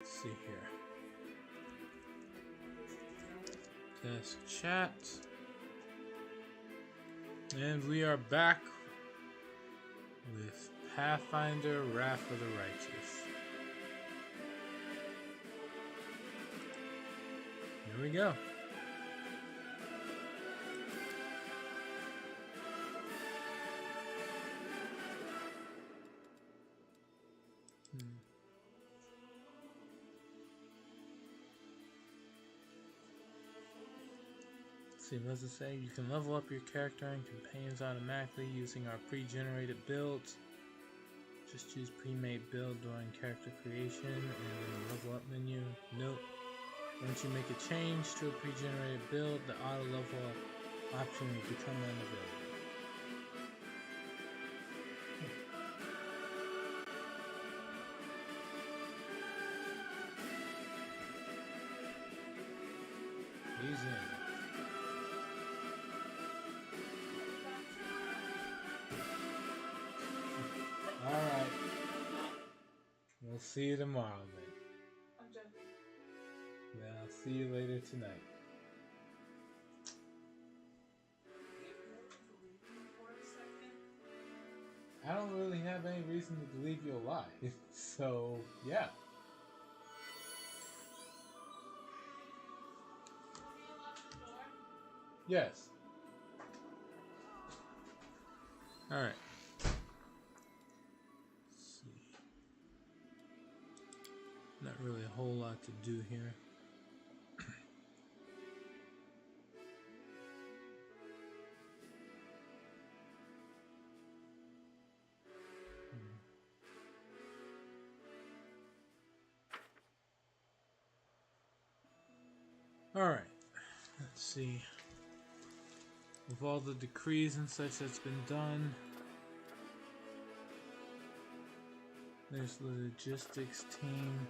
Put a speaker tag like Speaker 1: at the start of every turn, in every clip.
Speaker 1: Let's see here. Test chat. And we are back with Pathfinder Wrath of the Righteous. Here we go. See, what does it say? You can level up your character and companions automatically using our pre-generated builds. Just choose pre-made build during character creation and in the level up menu. Note, once you make a change to a pre-generated build, the auto level up option will become unavailable. He's in. Alright. We'll see you tomorrow then.
Speaker 2: I'm joking.
Speaker 1: Then I'll see you later tonight. I don't really have any reason to believe you'll lie. So, yeah. Yes. Alright. Let's see. Not really a whole lot to do here. Alright. Let's see. With all the decrees and such that's been done, there's the logistics team.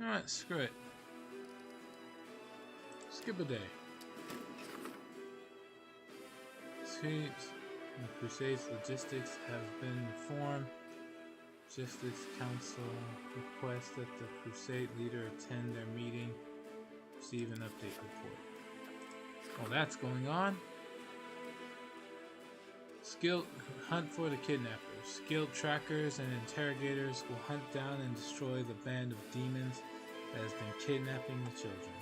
Speaker 1: Alright, screw it. Skip a day. The Crusades logistics have been reformed. Justice Council requests that the Crusade leader attend their meeting. Receive an update report. While that's going on, skilled hunt for the kidnappers. Skilled trackers and interrogators will hunt down and destroy the band of demons that has been kidnapping the children.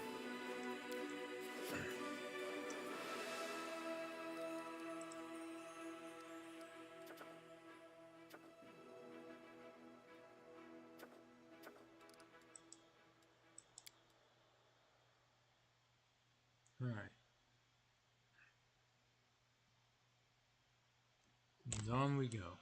Speaker 1: Alright. And on we go.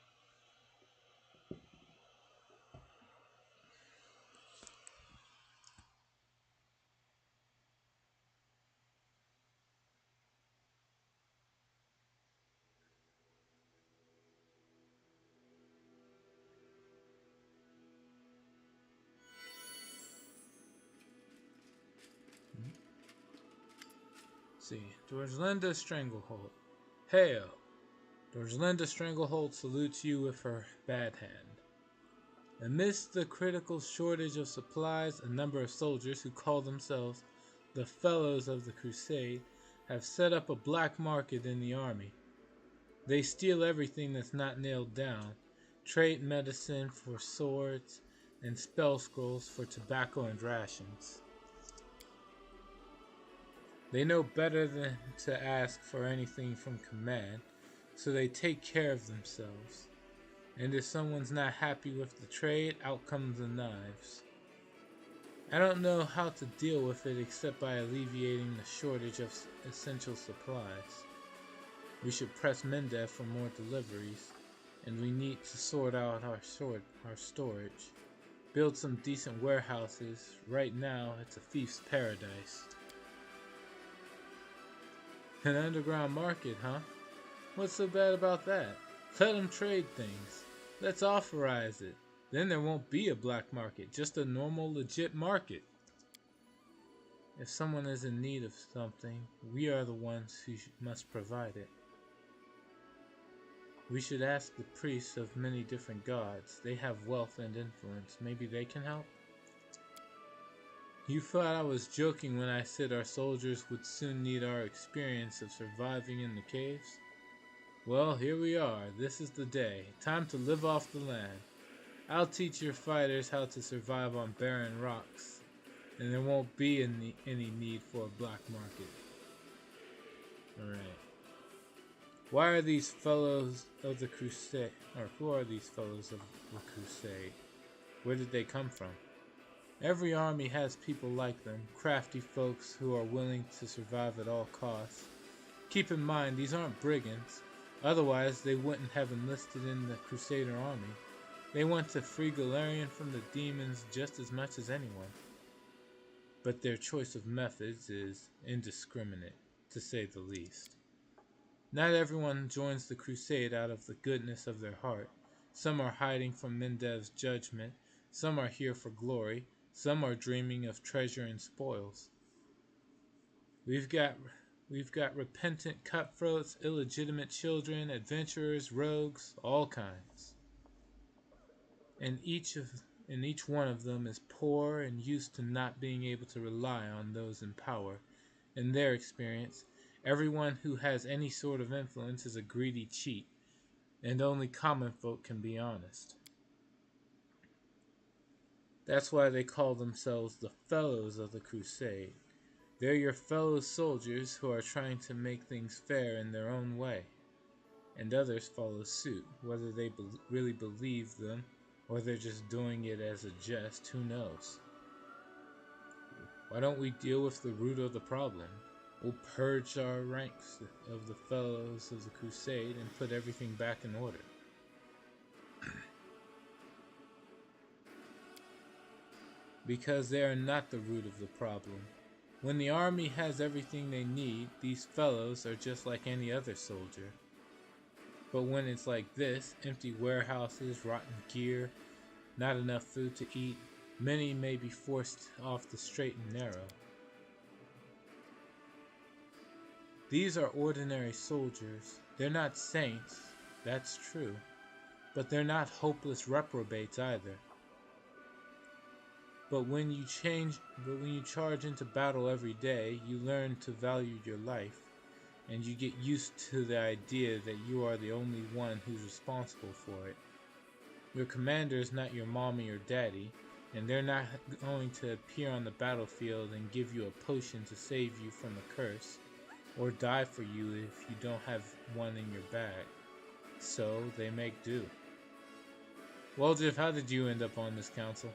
Speaker 1: See, Dorjlinda Stranglehold. Hail! Dorjlinda Stranglehold salutes you with her bad hand. Amidst the critical shortage of supplies, a number of soldiers who call themselves the Fellows of the Crusade have set up a black market in the army. They steal everything that's not nailed down, trade medicine for swords, and spell scrolls for tobacco and rations. They know better than to ask for anything from command, so they take care of themselves. And if someone's not happy with the trade, out comes the knives. I don't know how to deal with it except by alleviating the shortage of essential supplies. We should press Mendev for more deliveries, and we need to sort out our storage. Build some decent warehouses. Right now, it's a thief's paradise. An underground market, huh? What's so bad about that? Let them trade things. Let's authorize it. Then there won't be a black market, just a normal, legit market. If someone is in need of something, we are the ones who must provide it. We should ask the priests of many different gods. They have wealth and influence. Maybe they can help? You thought I was joking when I said our soldiers would soon need our experience of surviving in the caves? Well, here we are. This is the day. Time to live off the land. I'll teach your fighters how to survive on barren rocks, and there won't be any need for a black market. Alright. Why are these fellows of the crusade, or who are these fellows of the crusade? Where did they come from? Every army has people like them, crafty folks who are willing to survive at all costs. Keep in mind, these aren't brigands, otherwise they wouldn't have enlisted in the Crusader army. They want to free Golarion from the demons just as much as anyone. But their choice of methods is indiscriminate, to say the least. Not everyone joins the crusade out of the goodness of their heart. Some are hiding from Mendev's judgment, some are here for glory, some are dreaming of treasure and spoils. We've got repentant cutthroats, illegitimate children, adventurers, rogues, all kinds. And each one of them is poor and used to not being able to rely on those in power. In their experience, everyone who has any sort of influence is a greedy cheat, and only common folk can be honest. That's why they call themselves the Fellows of the Crusade. They're your fellow soldiers who are trying to make things fair in their own way. And others follow suit, whether they really believe them or they're just doing it as a jest, who knows? Why don't we deal with the root of the problem? We'll purge our ranks of the Fellows of the Crusade and put everything back in order. Because they are not the root of the problem. When the army has everything they need, these fellows are just like any other soldier. But when it's like this, empty warehouses, rotten gear, not enough food to eat, many may be forced off the straight and narrow. These are ordinary soldiers. They're not saints, that's true, but they're not hopeless reprobates either. But when you charge into battle every day, you learn to value your life, and you get used to the idea that you are the only one who's responsible for it. Your commander is not your mommy or daddy, and they're not going to appear on the battlefield and give you a potion to save you from a curse, or die for you if you don't have one in your bag. So they make do. Well, Jeff, how did you end up on this council?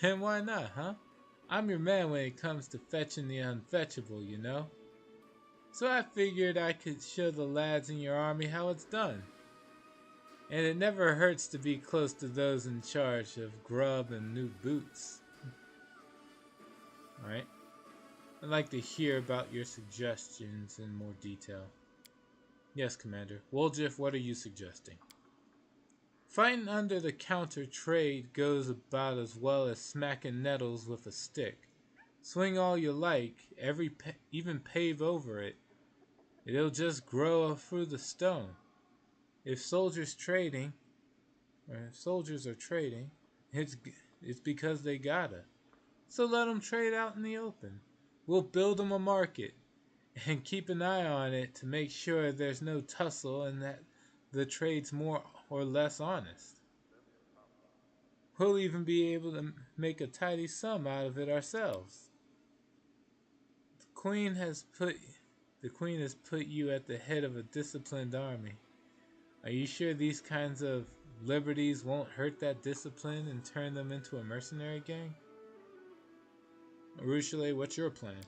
Speaker 1: And why not, huh? I'm your man when it comes to fetching the unfetchable, you know? So I figured I could show the lads in your army how it's done. And it never hurts to be close to those in charge of grub and new boots. Alright. I'd like to hear about your suggestions in more detail. Yes, Commander. Woljif, what are you suggesting? Fighting under the counter trade goes about as well as smacking nettles with a stick. Swing all you like, even pave over it. It'll just grow through the stone. If soldiers are trading, it's because they gotta. So let them trade out in the open. We'll build them a market and keep an eye on it to make sure there's no tussle and that the trade's more or less honest. We'll even be able to make a tidy sum out of it ourselves. The Queen has put you at the head of a disciplined army. Are you sure these kinds of liberties won't hurt that discipline and turn them into a mercenary gang? Arushale, what's your plan?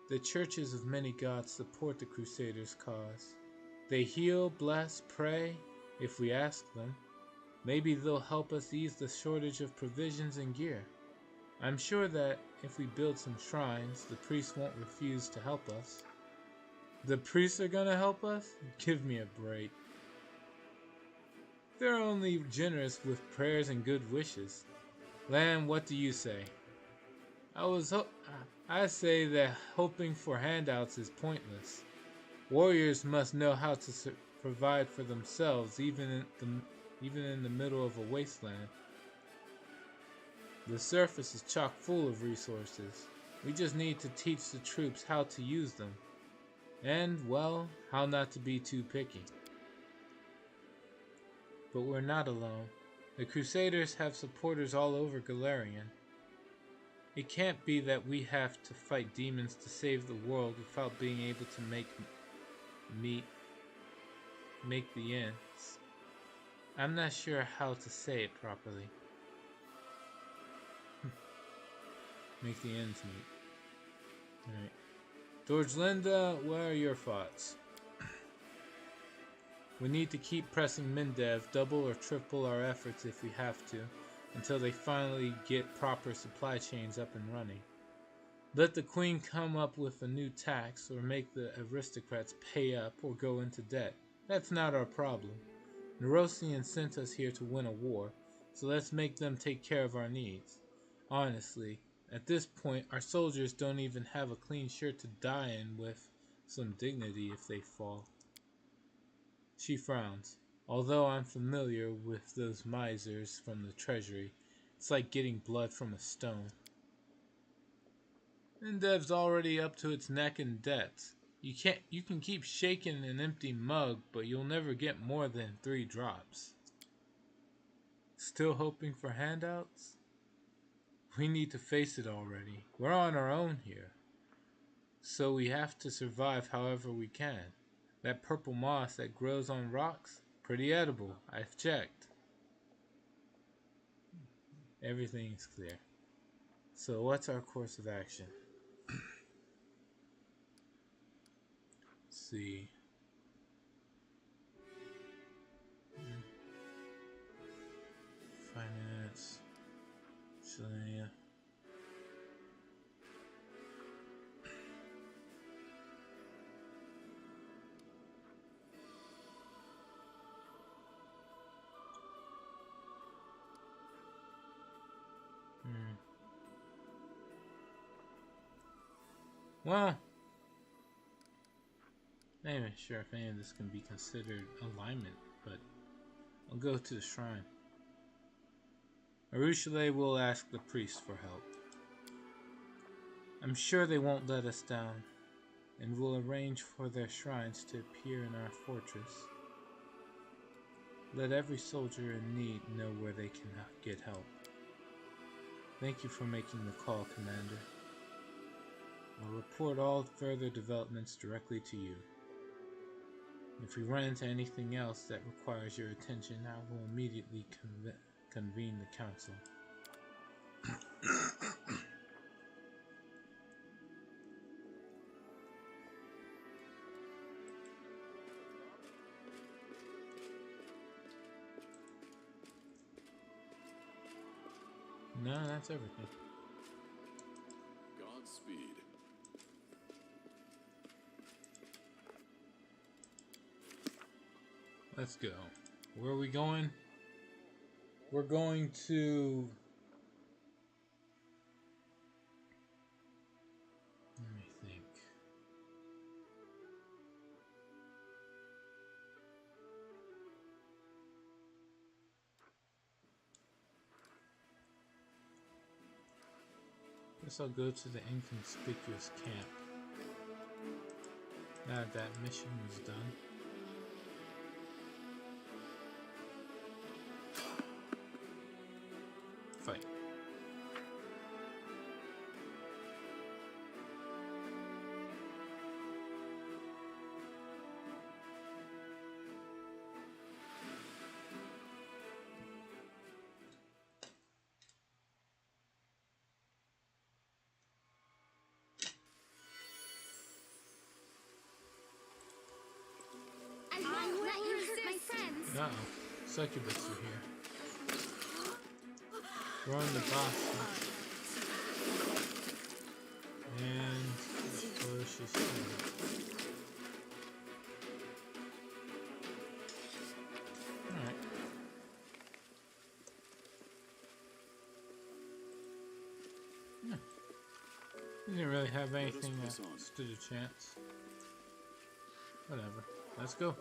Speaker 1: The churches of many gods support the Crusaders' cause. They heal, bless, pray, if we ask them. Maybe they'll help us ease the shortage of provisions and gear. I'm sure that if we build some shrines, the priests won't refuse to help us. The priests are gonna help us? Give me a break. They're only generous with prayers and good wishes. Lan, what do you say? I say that hoping for handouts is pointless. Warriors must know how to provide for themselves, even in the middle of a wasteland. The surface is chock full of resources. We just need to teach the troops how to use them. And, well, how not to be too picky. But we're not alone. The Crusaders have supporters all over Galarian. It can't be that we have to fight demons to save the world without being able to make the ends. I'm not sure how to say it properly. Make the ends meet. Alright. George Linda, what are your thoughts? We need to keep pressing Mindev, double or triple our efforts if we have to, until they finally get proper supply chains up and running. Let the Queen come up with a new tax, or make the aristocrats pay up or go into debt. That's not our problem. Nerosian sent us here to win a war, so let's make them take care of our needs. Honestly, at this point, our soldiers don't even have a clean shirt to die in with some dignity if they fall. She frowns. Although I'm familiar with those misers from the treasury, it's like getting blood from a stone. Indev's already up to its neck in debts. You can keep shaking an empty mug, but you'll never get more than 3 drops. Still hoping for handouts? We need to face it already. We're on our own here. So we have to survive however we can. That purple moss that grows on rocks? Pretty edible. I've checked. Everything is clear. So what's our course of action? Let's see. Finance. Selenia. Well, not even sure if any of this can be considered alignment, but I'll go to the shrine. Arushale will ask the priest for help. I'm sure they won't let us down, and will arrange for their shrines to appear in our fortress. Let every soldier in need know where they can get help. Thank you for making the call, Commander. I'll report all further developments directly to you. If we run into anything else that requires your attention, I will immediately convene the council. No, that's everything.
Speaker 2: Godspeed.
Speaker 1: Let's go. Where are we going? We're going to... Let me think. Guess I'll go to the inconspicuous camp. Now that mission was done. Fight.
Speaker 3: I won't let you hurt my friends.
Speaker 1: Uh-oh. Succubus are here. We're on the boss. And delicious food. Alright. Yeah. Didn't really have anything that stood a chance. Whatever. Let's go.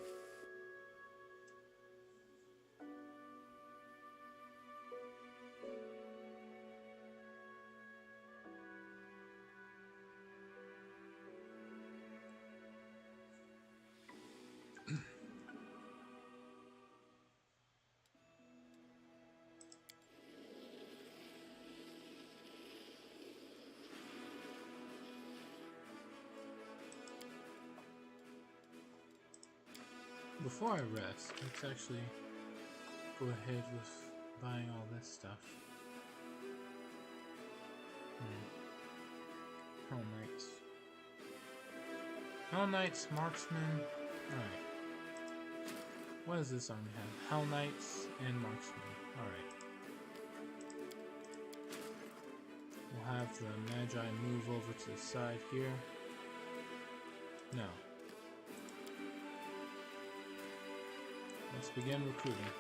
Speaker 1: before I rest, let's actually go ahead with buying all this stuff. Hell Knights. Hell Knights, Marksman. Alright. What does this army have? Hell Knights and Marksman. Alright. We'll have the Magi move over to the side here. No. Let's begin recruiting.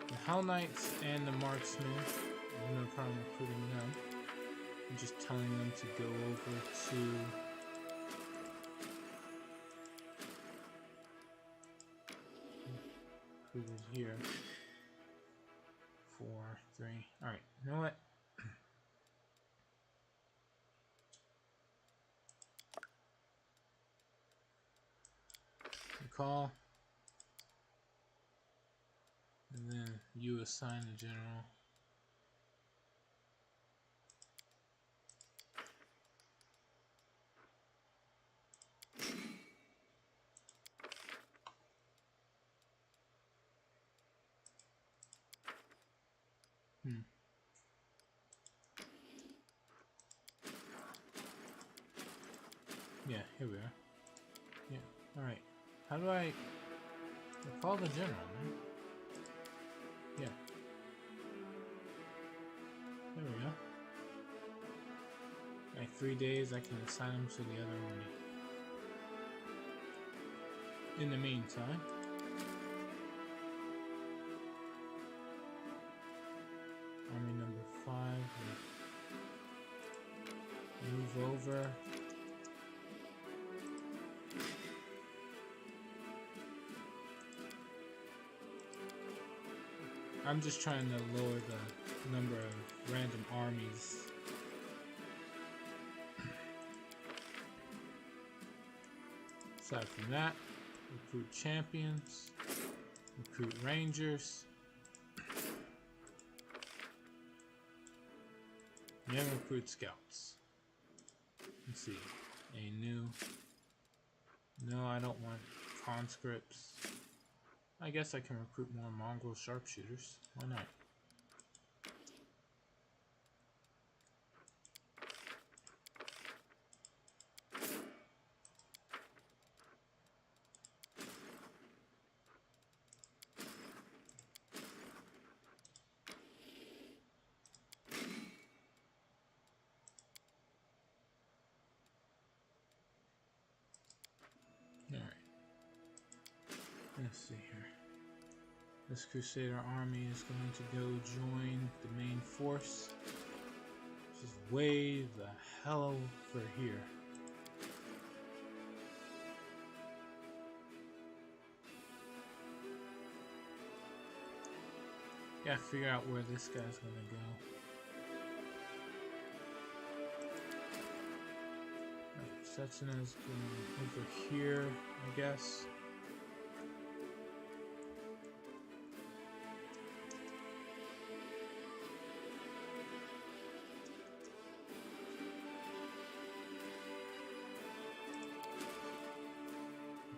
Speaker 1: The Hell Knights and the Marksmen. I have no problem recruiting them. I'm just telling them to go over to recruited here. 4, 3. Alright, you know what? Call. And then you assign a general. Yeah, here we are. Yeah, alright. How do I call the general, man? Yeah. There we go. Like 3 days, I can assign them to the other army. In the meantime, army number 5 will move over. I'm just trying to lower the number of random armies. Aside from that, recruit champions, recruit rangers, and then recruit scouts. Let's see, a new, no, I don't want conscripts. I guess I can recruit more mongrel sharpshooters. Why not? Alright. Let's see here. This Crusader army is going to go join the main force. Just way the hell over here. Gotta figure out where this guy's gonna go. Setsuna's going over here, I guess.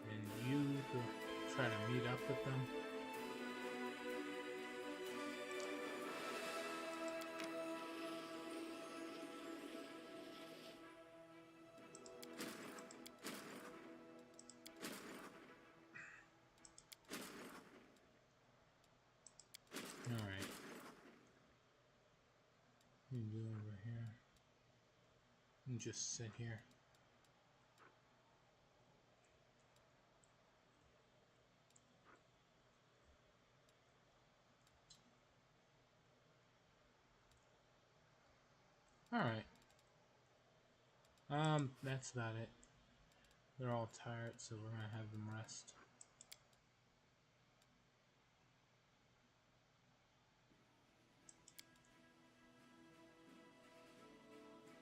Speaker 1: And you go try to meet up with them. Alright. You can do over here. And just sit here. Alright. That's about it. They're all tired, so we're gonna have them rest.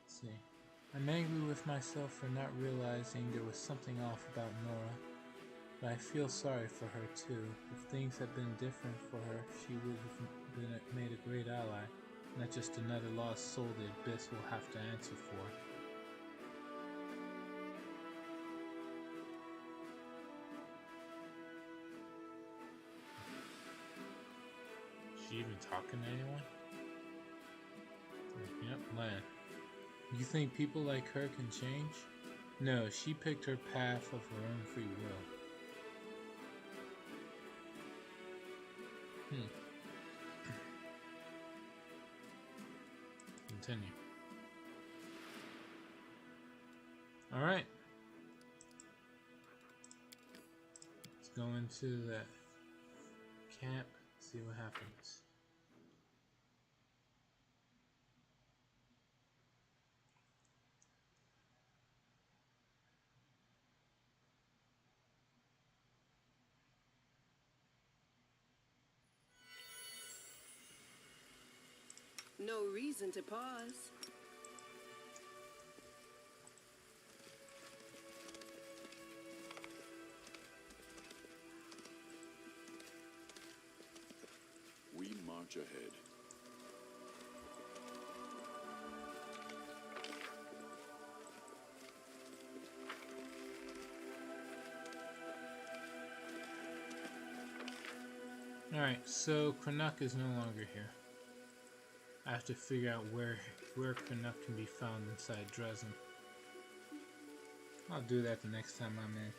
Speaker 1: See. I'm angry with myself for not realizing there was something off about Nora, but I feel sorry for her too. If things had been different for her, she would have made a great ally, not just another lost soul the Abyss will have to answer for. she even talking to anyone? Yep, Lan. You think people like her can change? No, she picked her path of her own free will. Continue. Alright. Let's go into that camp, see what happens.
Speaker 2: No reason to pause.
Speaker 4: We march ahead.
Speaker 1: Alright, so Krenuck is no longer here. I have to figure out where Krenuck can be found inside Dresden. I'll do that the next time I'm in.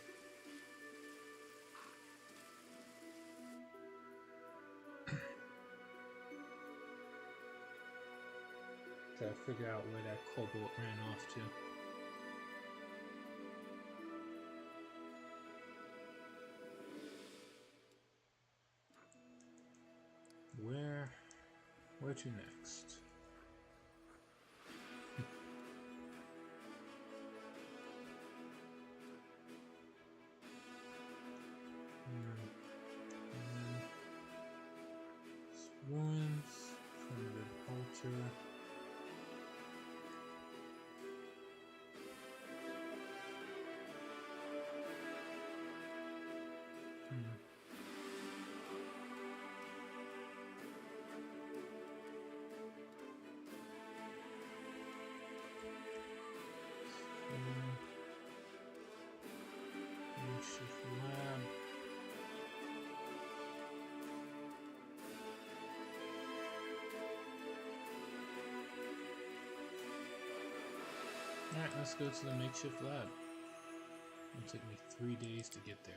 Speaker 1: So I figure out where that Cobalt ran off to. Where to next? Wounds from the altar. Lab. Alright, let's go to the makeshift lab. It'll take me 3 days to get there.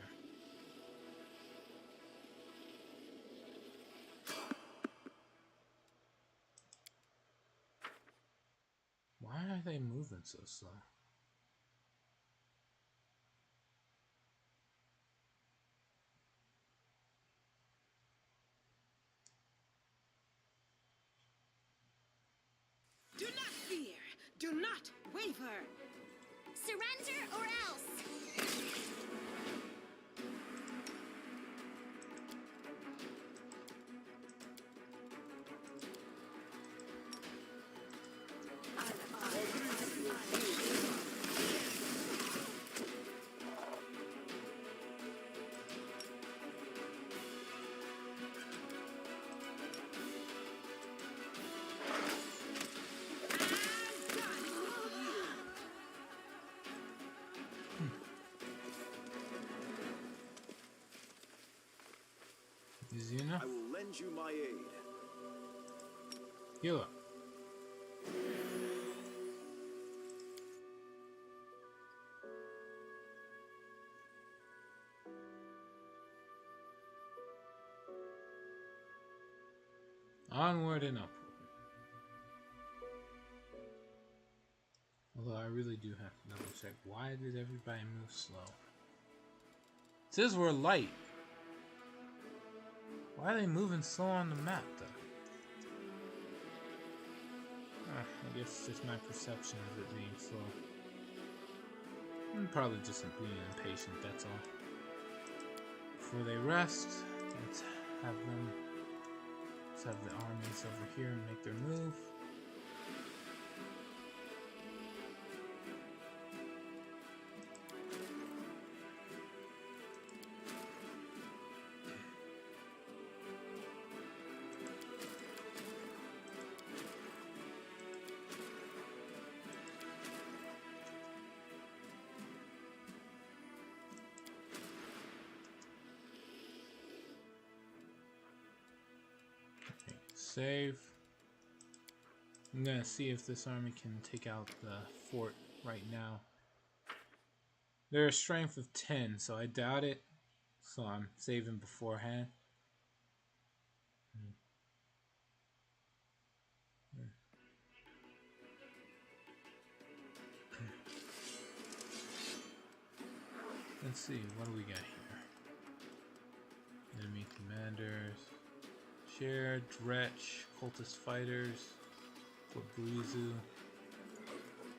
Speaker 1: Why are they moving so slow?
Speaker 2: Do not fear. Do not waver.
Speaker 3: Surrender or else.
Speaker 1: Xena?
Speaker 4: I will lend you my aid.
Speaker 1: Heal up. Onward and upward. Although I really do have to double check. Why did everybody move slow? It says we're light. Why are they moving slow on the map, though? I guess it's just my perception of it being slow. I'm probably just being impatient, that's all. Before they rest, let's have the armies over here and make their move. Save. I'm gonna see if this army can take out the fort right now. They're a strength of 10, so I doubt it. So I'm saving beforehand. Let's see, what do we got here? Enemy commanders. Share, Dretch, Cultist fighters, Fabrizu.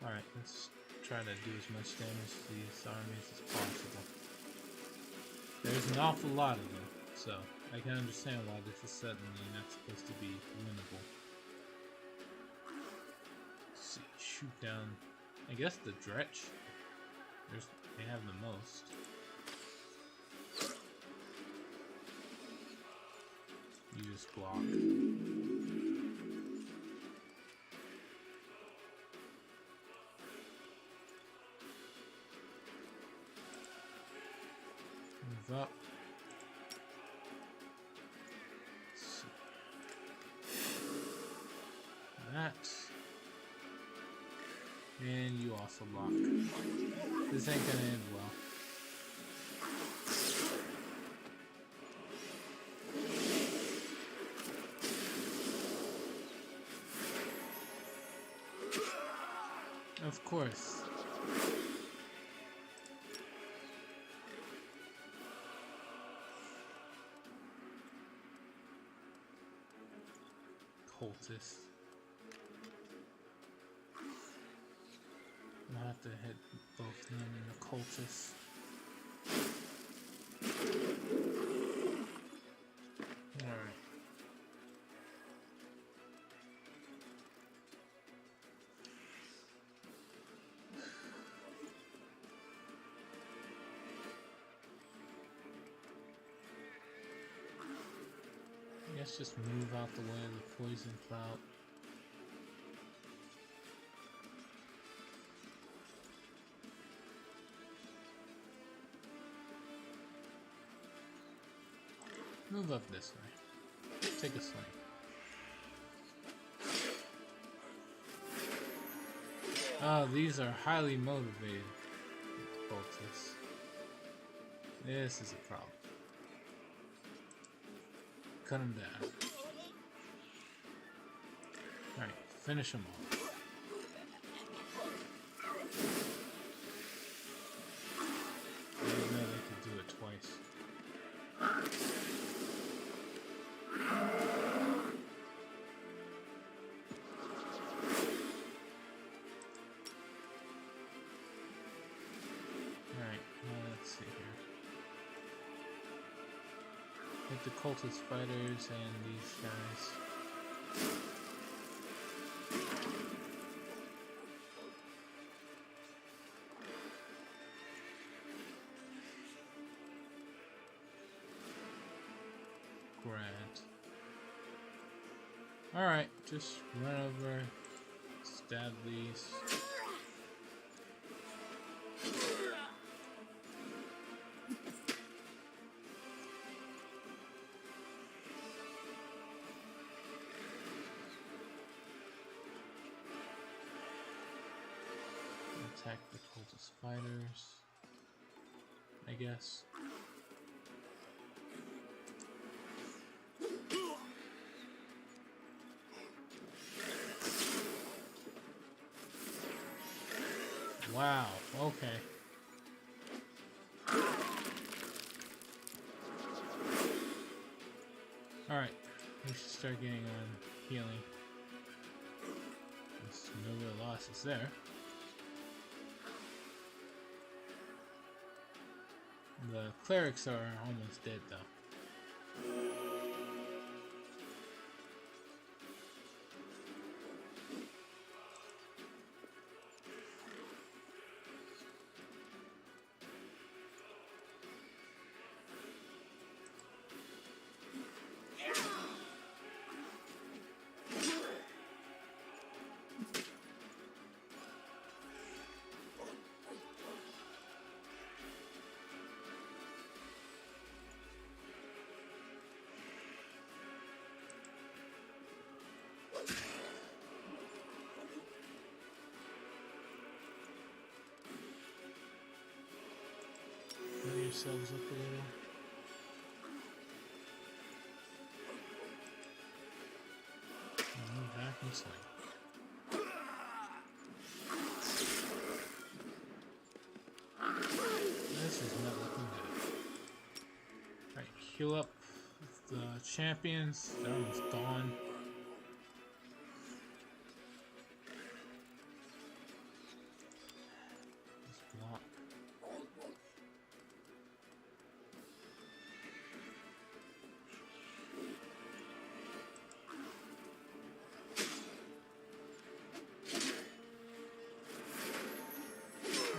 Speaker 1: Alright, let's try to do as much damage to these armies as possible. There's an awful lot of them, so I can understand why this is suddenly not supposed to be winnable. Let's see, shoot down, I guess the Dretch. They have the most. You just block. Move up. Let's see. That. And you also lock. This ain't gonna end well. Of course. Cultist. I'll have to hit both them and the cultists. Alright. I guess just move out the way of the poison cloud. Move up this way. Take a swing. Oh, these are highly motivated cultists. This is a problem. Cut them down. Alright, finish them off. I didn't know they could do it twice. Let's see here. Hit the cultist fighters and these guys. Grant. Alright, just run over, stab these. Attack the cultist fighters, I guess. Wow, okay. Alright, we should start getting on healing. There's no real losses there. The clerics are almost dead though. ourselves up a little. And back and swing. This is not looking good. Alright, heal up the champions. They're almost gone. Just block.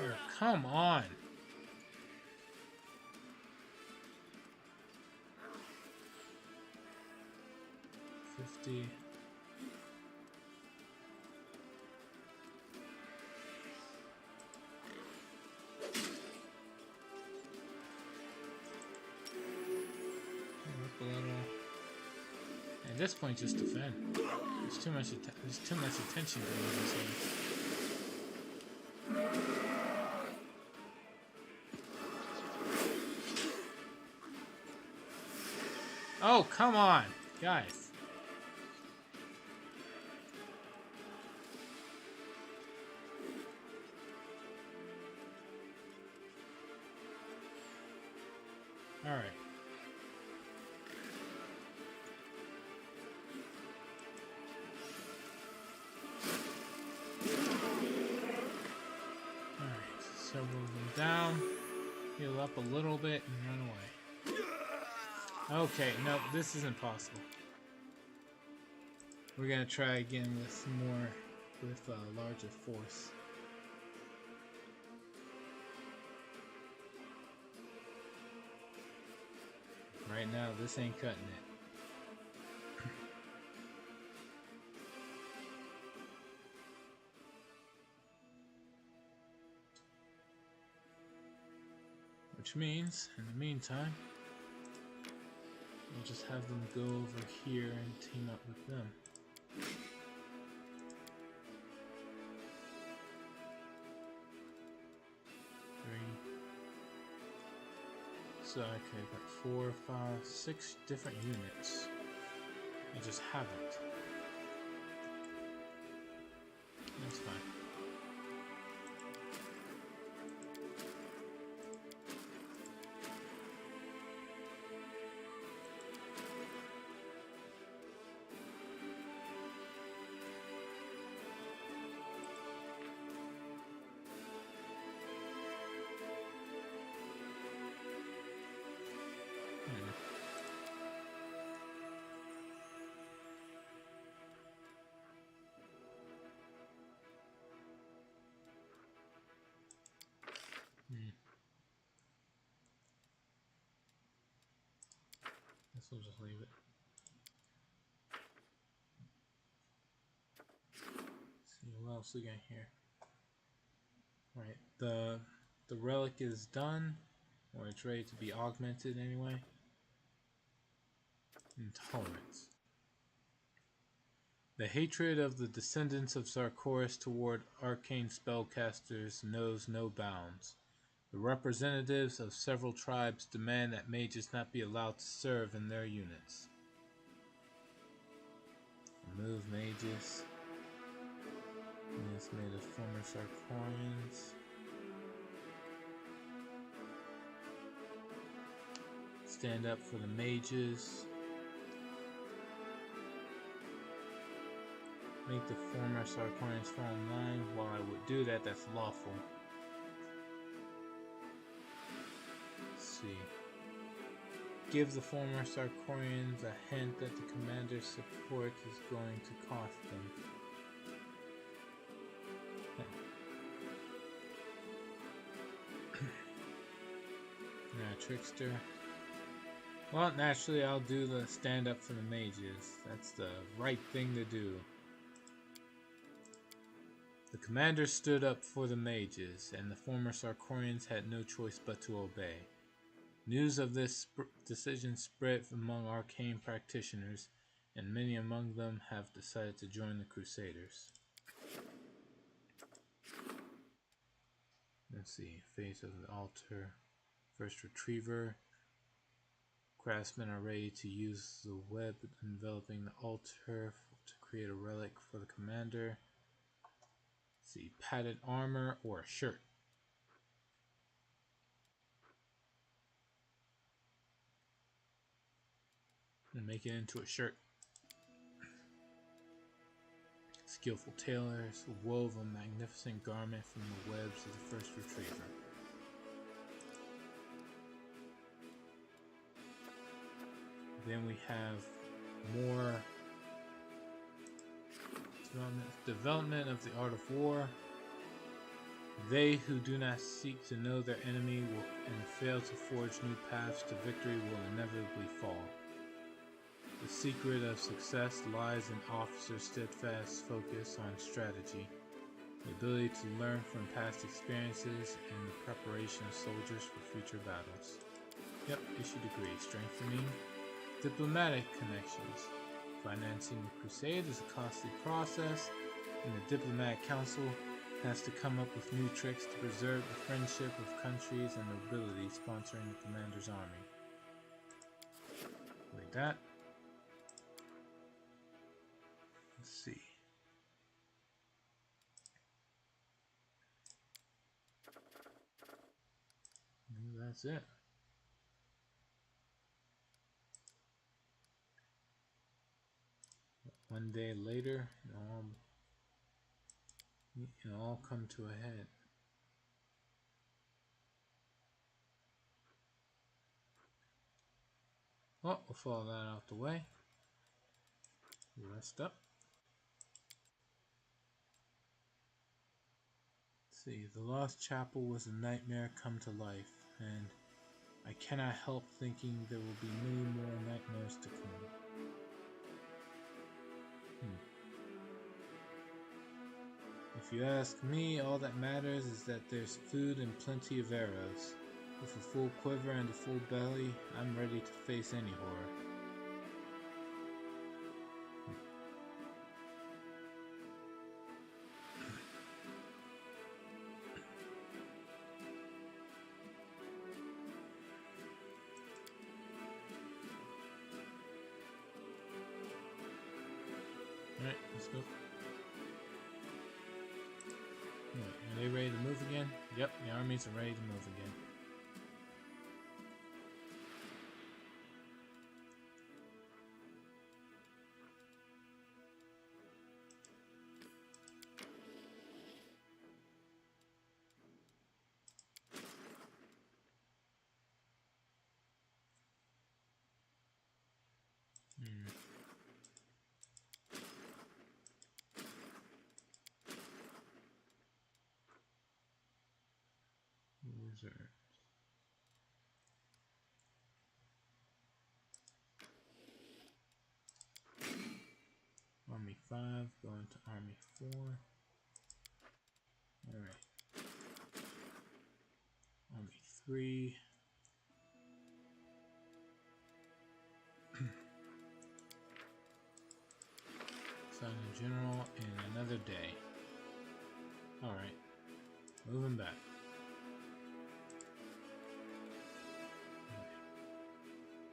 Speaker 1: Oh, come on. $50. Up a little. At this point, just defend. There's too much attention going on this way. Oh, come on, guys. All right. All right, several of them down. Heal up a little bit and run away. Okay, no, this isn't possible. We're gonna try again with larger force. Right now, this ain't cutting it. Which means, in the meantime, we'll just have them go over here and team up with them. So, okay, got 4, 5, 6 different units. I just haven't. That's fine. Guess we'll just leave it. Let's see what else we got here. Right, the relic is done, or it's ready to be augmented anyway. Intolerance. The hatred of the descendants of Sarkoris toward arcane spellcasters knows no bounds. The representatives of several tribes demand that mages not be allowed to serve in their units. Remove mages. Units made of former Sarkorians. Stand up for the mages. Make the former Sarkorians fall in line. While I would do that, that's lawful. See. Give the former Sarkorians a hint that the commander's support is going to cost them. Trickster. Well, naturally I'll do the stand up for the mages. That's the right thing to do. The commander stood up for the mages, and the former Sarkorians had no choice but to obey. News of this decision spread among arcane practitioners, and many among them have decided to join the Crusaders. Let's see, face of the altar. First Retriever. Craftsmen are ready to use the web enveloping the altar to create a relic for the commander. Let's see, padded armor or a shirt. And make it into a shirt. Skillful tailors wove a magnificent garment from the webs of the First Retriever. Then we have more development of the art of war. They who do not seek to know their enemy and fail to forge new paths to victory will inevitably fall. The secret of success lies in officers' steadfast focus on strategy, the ability to learn from past experiences, and the preparation of soldiers for future battles. Yep, issue degree. Strengthening diplomatic connections. Financing the crusade is a costly process, and the diplomatic council has to come up with new tricks to preserve the friendship of countries and nobility sponsoring the commander's army. Like that. Let's see. And that's it. One day later, it'll all come to a head. Oh, we'll follow that out the way. Rest up. Let's see, the Lost Chapel was a nightmare come to life, and I cannot help thinking there will be many more nightmares to come. If you ask me, all that matters is that there's food and plenty of arrows. With a full quiver and a full belly, I'm ready to face any horror. Alright, let's go. Are they ready to move again? Yep, the armies are ready to move again. Wizards. Army 5, going to Army 4. Alright. Army 3. Sign in General in another day. Alright. Moving back.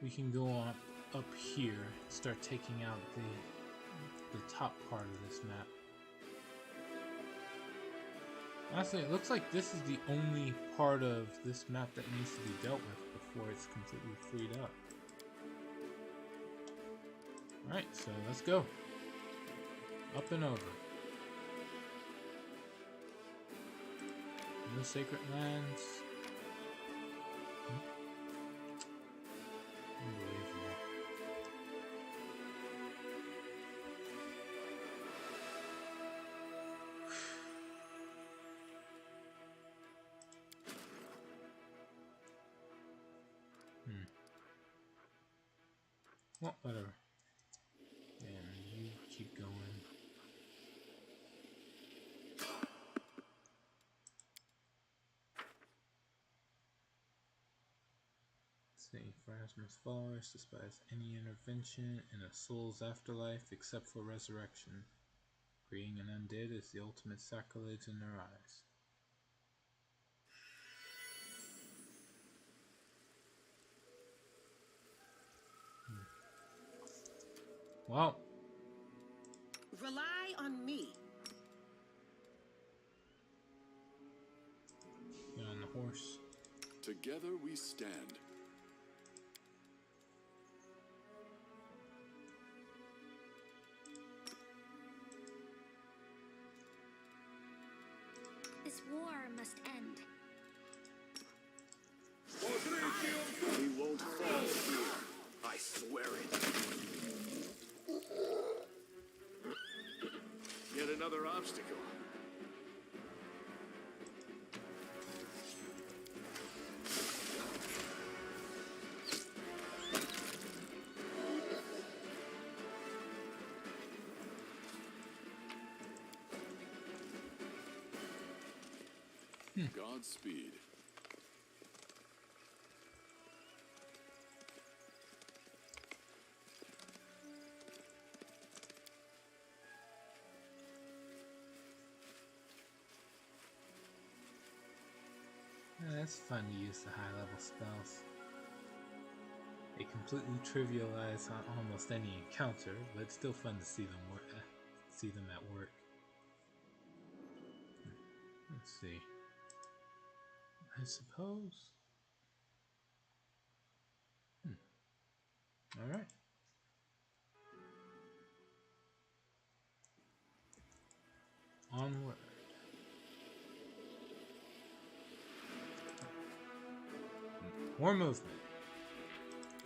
Speaker 1: We can go on up here and start taking out the top part of this map. Honestly, it looks like this is the only part of this map that needs to be dealt with before it's completely freed up. Alright, so let's go. Up and over. No sacred lands. Unbelievable. Well, whatever. And you keep going. Say, Pharasma's followers despise any intervention in a soul's afterlife except for resurrection. Creating an undead is the ultimate sacrilege in their eyes. Well,
Speaker 2: Rely on me.
Speaker 1: get on the horse.
Speaker 4: Together we stand.
Speaker 3: This war must end.
Speaker 4: We won't fall here. I swear it. Yet another obstacle. Godspeed.
Speaker 1: It's fun to use the high level spells. They completely trivialize almost any encounter, but it's still fun to see them work. See them at work. Let's see. I suppose. All right. Onward. More movement.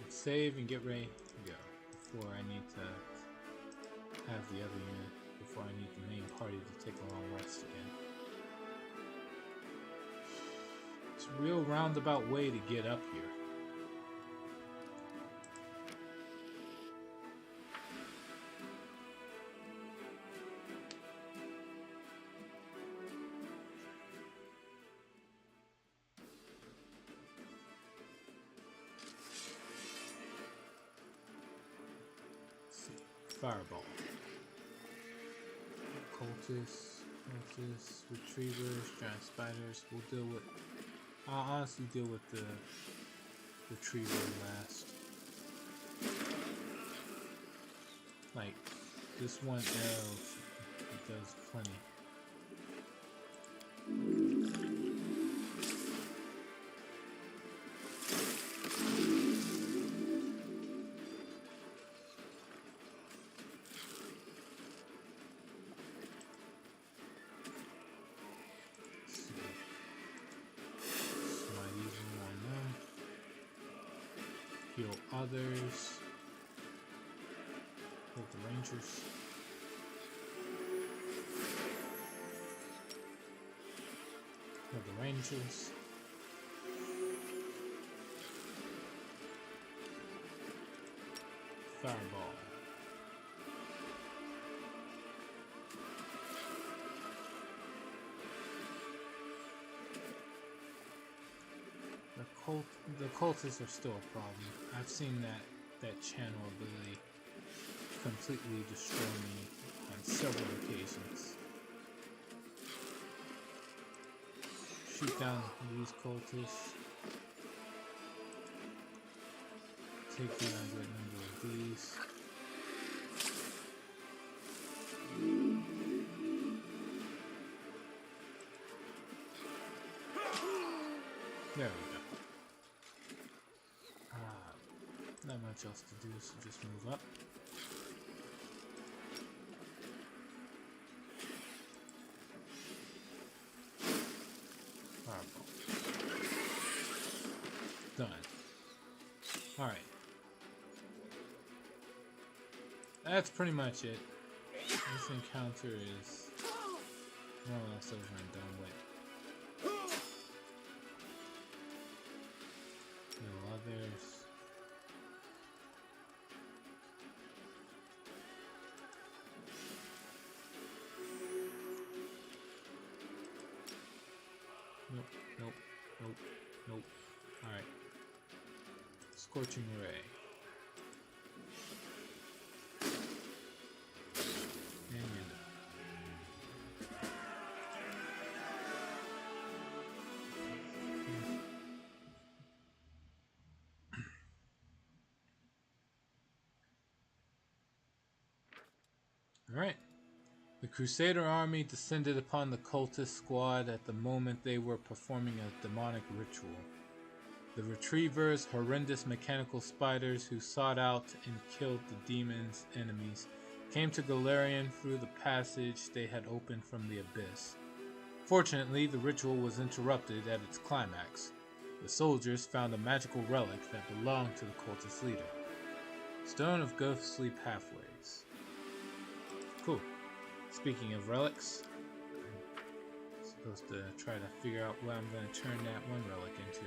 Speaker 1: Let's save and get ready to go before I need to have the other unit. Before I need the main party to take a long rest again. It's a real roundabout way to get up here. Fireball. Cultists, retrievers, giant spiders. We'll deal with. I'll honestly deal with the retriever last. Like this one arrow, it does plenty. Heal others. Heal the rangers. Heal the rangers. Fireball. The cultists are still a problem. I've seen that channel ability completely destroy me on several occasions. Shoot down these cultists. Take down a good number of these. There we go. Not much else to do, so just move up. Fireball. Done. Alright. That's pretty much it. This encounter is more or less over and done with. No others. Nope. Alright. Scorching Ray. And you're done. Alright. The Crusader army descended upon the cultist squad at the moment they were performing a demonic ritual. The Retrievers, horrendous mechanical spiders who sought out and killed the demon's enemies, came to Galarian through the passage they had opened from the abyss. Fortunately, the ritual was interrupted at its climax. The soldiers found a magical relic that belonged to the cultist leader. Stone of Ghostly Pathways. Cool. Speaking of relics, I'm supposed to try to figure out what I'm going to turn that one relic into.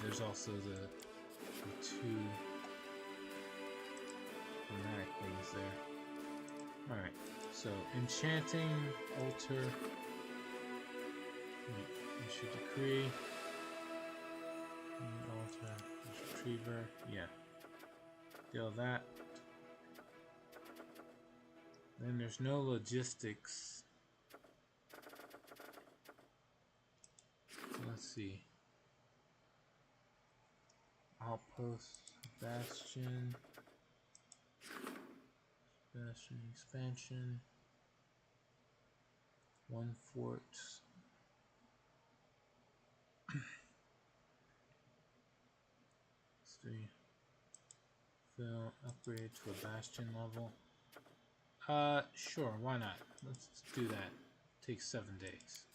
Speaker 1: There's also the two dramatic things there. Alright, so enchanting, alter, issue decree, alter, retriever, yeah. Deal that. Then there's no logistics. Let's see. Outpost, Bastion, expansion, one fort. Let's see. Fill, upgrade to a Bastion level. Sure, why not? Let's do that. Takes 7 days.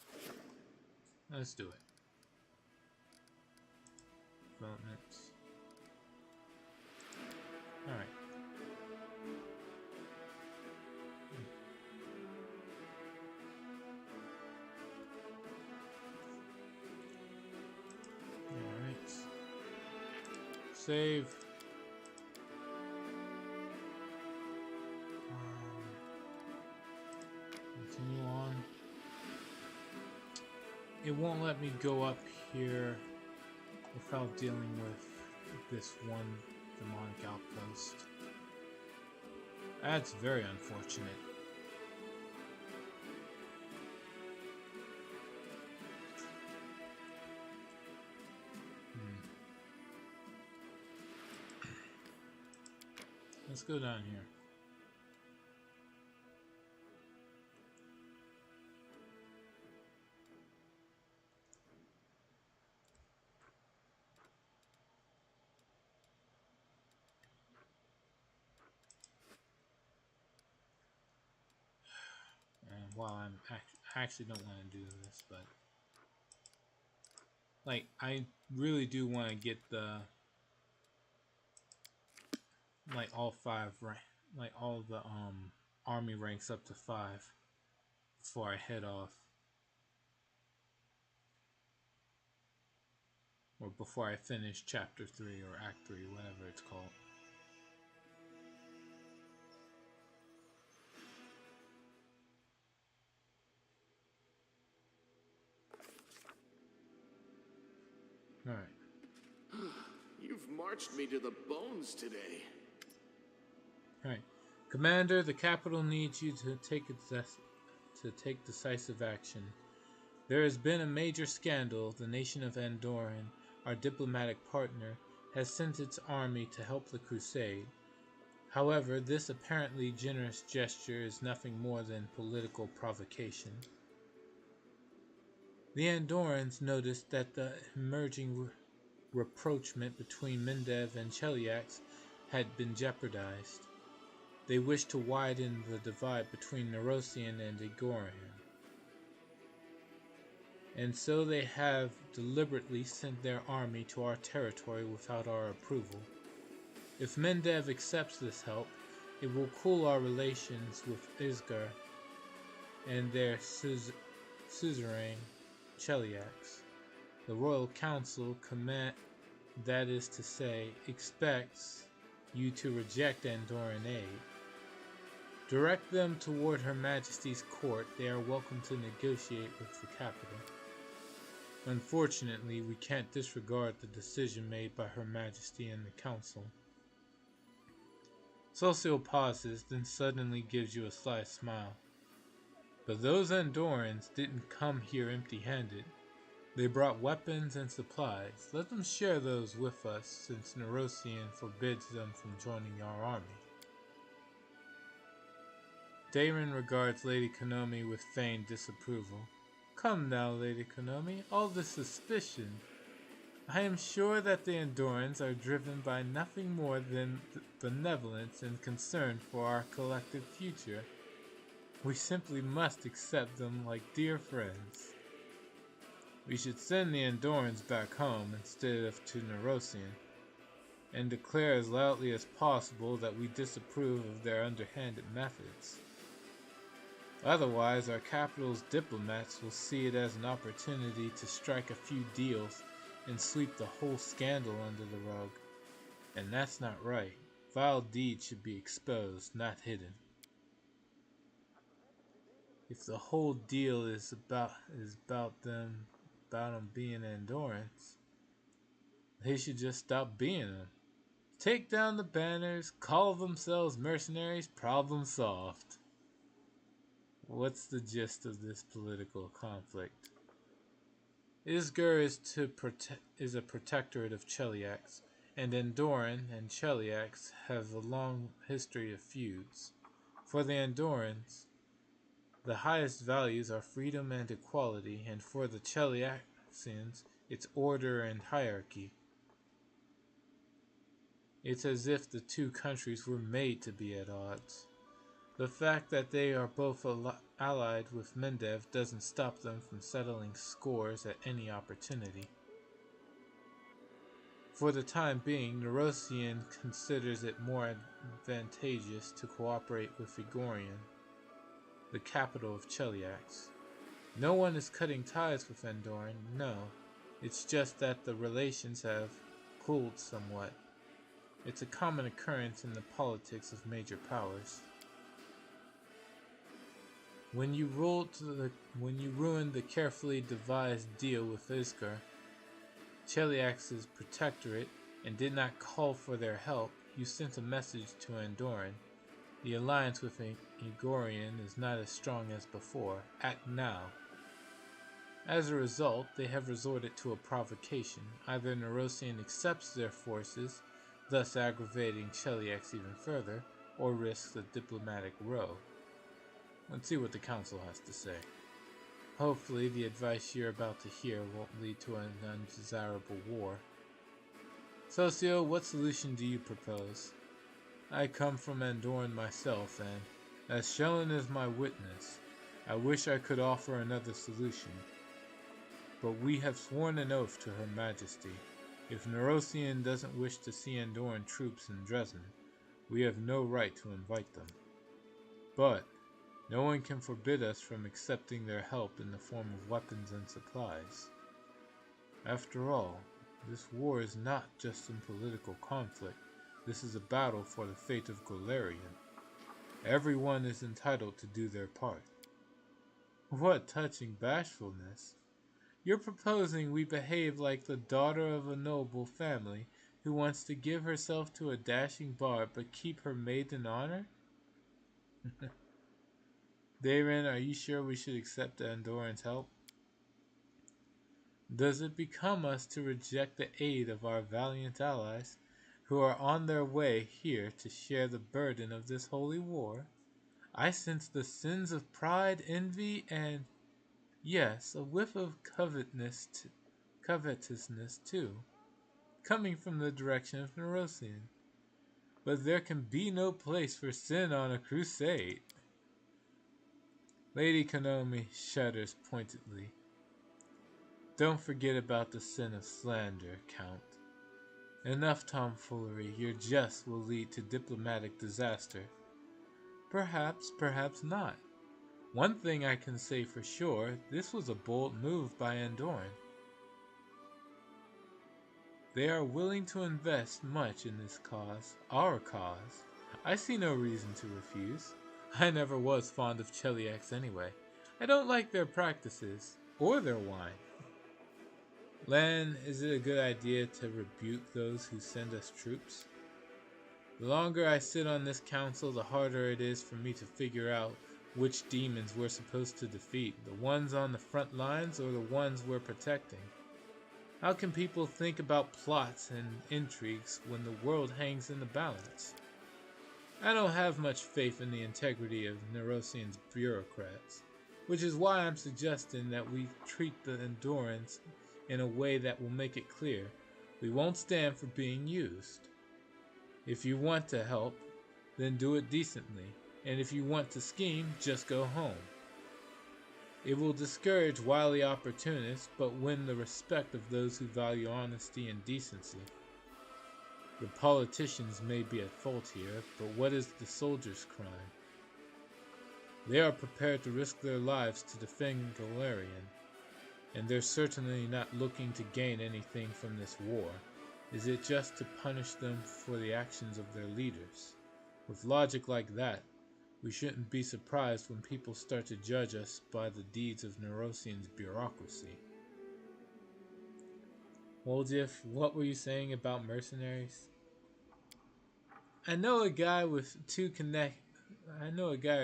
Speaker 1: Let's do it. Developments. Alright. Alright. Save. Continue on. It won't let me go up here without dealing with this one demonic outpost. That's very unfortunate. Let's go down here. While I actually don't want to do this, but like I really do want to get the all the army ranks up to 5 before I head off, or before I finish chapter 3 or act 3, whatever it's called. Alright.
Speaker 4: You've marched me to the bones today.
Speaker 1: Alright. Commander, the capital needs you to take decisive action. There has been a major scandal. The nation of Andoran, our diplomatic partner, has sent its army to help the crusade. However, this apparently generous gesture is nothing more than political provocation. The Andorans noticed that the emerging rapprochement between Mendev and Cheliax had been jeopardized. They wished to widen the divide between Nerosian and Igorian. And so they have deliberately sent their army to our territory without our approval. If Mendev accepts this help, it will cool our relations with Isgar and their suzerain, Cheliax. The Royal Council that is to say, expects you to reject Andoran aid. Direct them toward Her Majesty's court. They are welcome to negotiate with the capital. Unfortunately, we can't disregard the decision made by Her Majesty and the Council. Celestial pauses, then suddenly gives you a sly smile. But those Andorans didn't come here empty-handed. They brought weapons and supplies. Let them share those with us, since Nerosian forbids them from joining our army. Daemon regards Lady Konomi with feigned disapproval. Come now, Lady Konomi, all this suspicion. I am sure that the Andorans are driven by nothing more than benevolence and concern for our collective future. We simply must accept them like dear friends. We should send the Andorans back home instead of to Nerosian, and declare as loudly as possible that we disapprove of their underhanded methods. Otherwise, our capital's diplomats will see it as an opportunity to strike a few deals and sweep the whole scandal under the rug. And that's not right. Vile deeds should be exposed, not hidden. If the whole deal is about them being Andorans, they should just stop being them. Take down the banners, call themselves mercenaries, problem solved. What's the gist of this political conflict? Isgur is a protectorate of Cheliax, and Andoran and Cheliax have a long history of feuds. For the Andorans, the highest values are freedom and equality, and for the Cheliaxians, it's order and hierarchy. It's as if the two countries were made to be at odds. The fact that they are both allied with Mendev doesn't stop them from settling scores at any opportunity. For the time being, Nerosian considers it more advantageous to cooperate with Igorian, the capital of Cheliax. No one is cutting ties with Andoran, no. It's just that the relations have cooled somewhat. It's a common occurrence in the politics of major powers. When you ruined the carefully devised deal with Isgur, Cheliax's protectorate, and did not call for their help, you sent a message to Andoran. The alliance with Igorian is not as strong as before. Act now. As a result, they have resorted to a provocation. Either Nerosian accepts their forces, thus aggravating Cheliax even further, or risks a diplomatic row. Let's see what the council has to say. Hopefully, the advice you're about to hear won't lead to an undesirable war. Socio, what solution do you propose? I come from Andoran myself, and, as Shellen is my witness, I wish I could offer another solution. But we have sworn an oath to Her Majesty. If Nerosian doesn't wish to see Andoran troops in Dresden, we have no right to invite them. But no one can forbid us from accepting their help in the form of weapons and supplies. After all, this war is not just a political conflict. This is a battle for the fate of Golarion. Everyone is entitled to do their part. What touching bashfulness! You're proposing we behave like the daughter of a noble family who wants to give herself to a dashing bard but keep her maiden honor? Daemon, are you sure we should accept Andoran's help? Does it become us to reject the aid of our valiant allies, who are on their way here to share the burden of this holy war? I sense the sins of pride, envy, and, yes, a whiff of covetousness too, coming from the direction of Nerosian. But there can be no place for sin on a crusade. Lady Konomi shudders pointedly. Don't forget about the sin of slander, Count. Enough tomfoolery. Your jest will lead to diplomatic disaster. Perhaps, perhaps not. One thing I can say for sure, this was a bold move by Andoran. They are willing to invest much in this cause, our cause. I see no reason to refuse. I never was fond of Cheliax anyway. I don't like their practices, or their wine. Lan, is it a good idea to rebuke those who send us troops? The longer I sit on this council, the harder it is for me to figure out which demons we're supposed to defeat, the ones on the front lines or the ones we're protecting. How can people think about plots and intrigues when the world hangs in the balance? I don't have much faith in the integrity of Nerosian's bureaucrats, which is why I'm suggesting that we treat the Endurance in a way that will make it clear we won't stand for being used. If you want to help, then do it decently, and if you want to scheme, just go home. It will discourage wily opportunists, but win the respect of those who value honesty and decency. The politicians may be at fault here, but what is the soldiers' crime? They are prepared to risk their lives to defend Galarian, and they're certainly not looking to gain anything from this war. Is it just to punish them for the actions of their leaders? With logic like that, we shouldn't be surprised when people start to judge us by the deeds of Nerosian's bureaucracy. Woljif, what were you saying about mercenaries? I know a guy or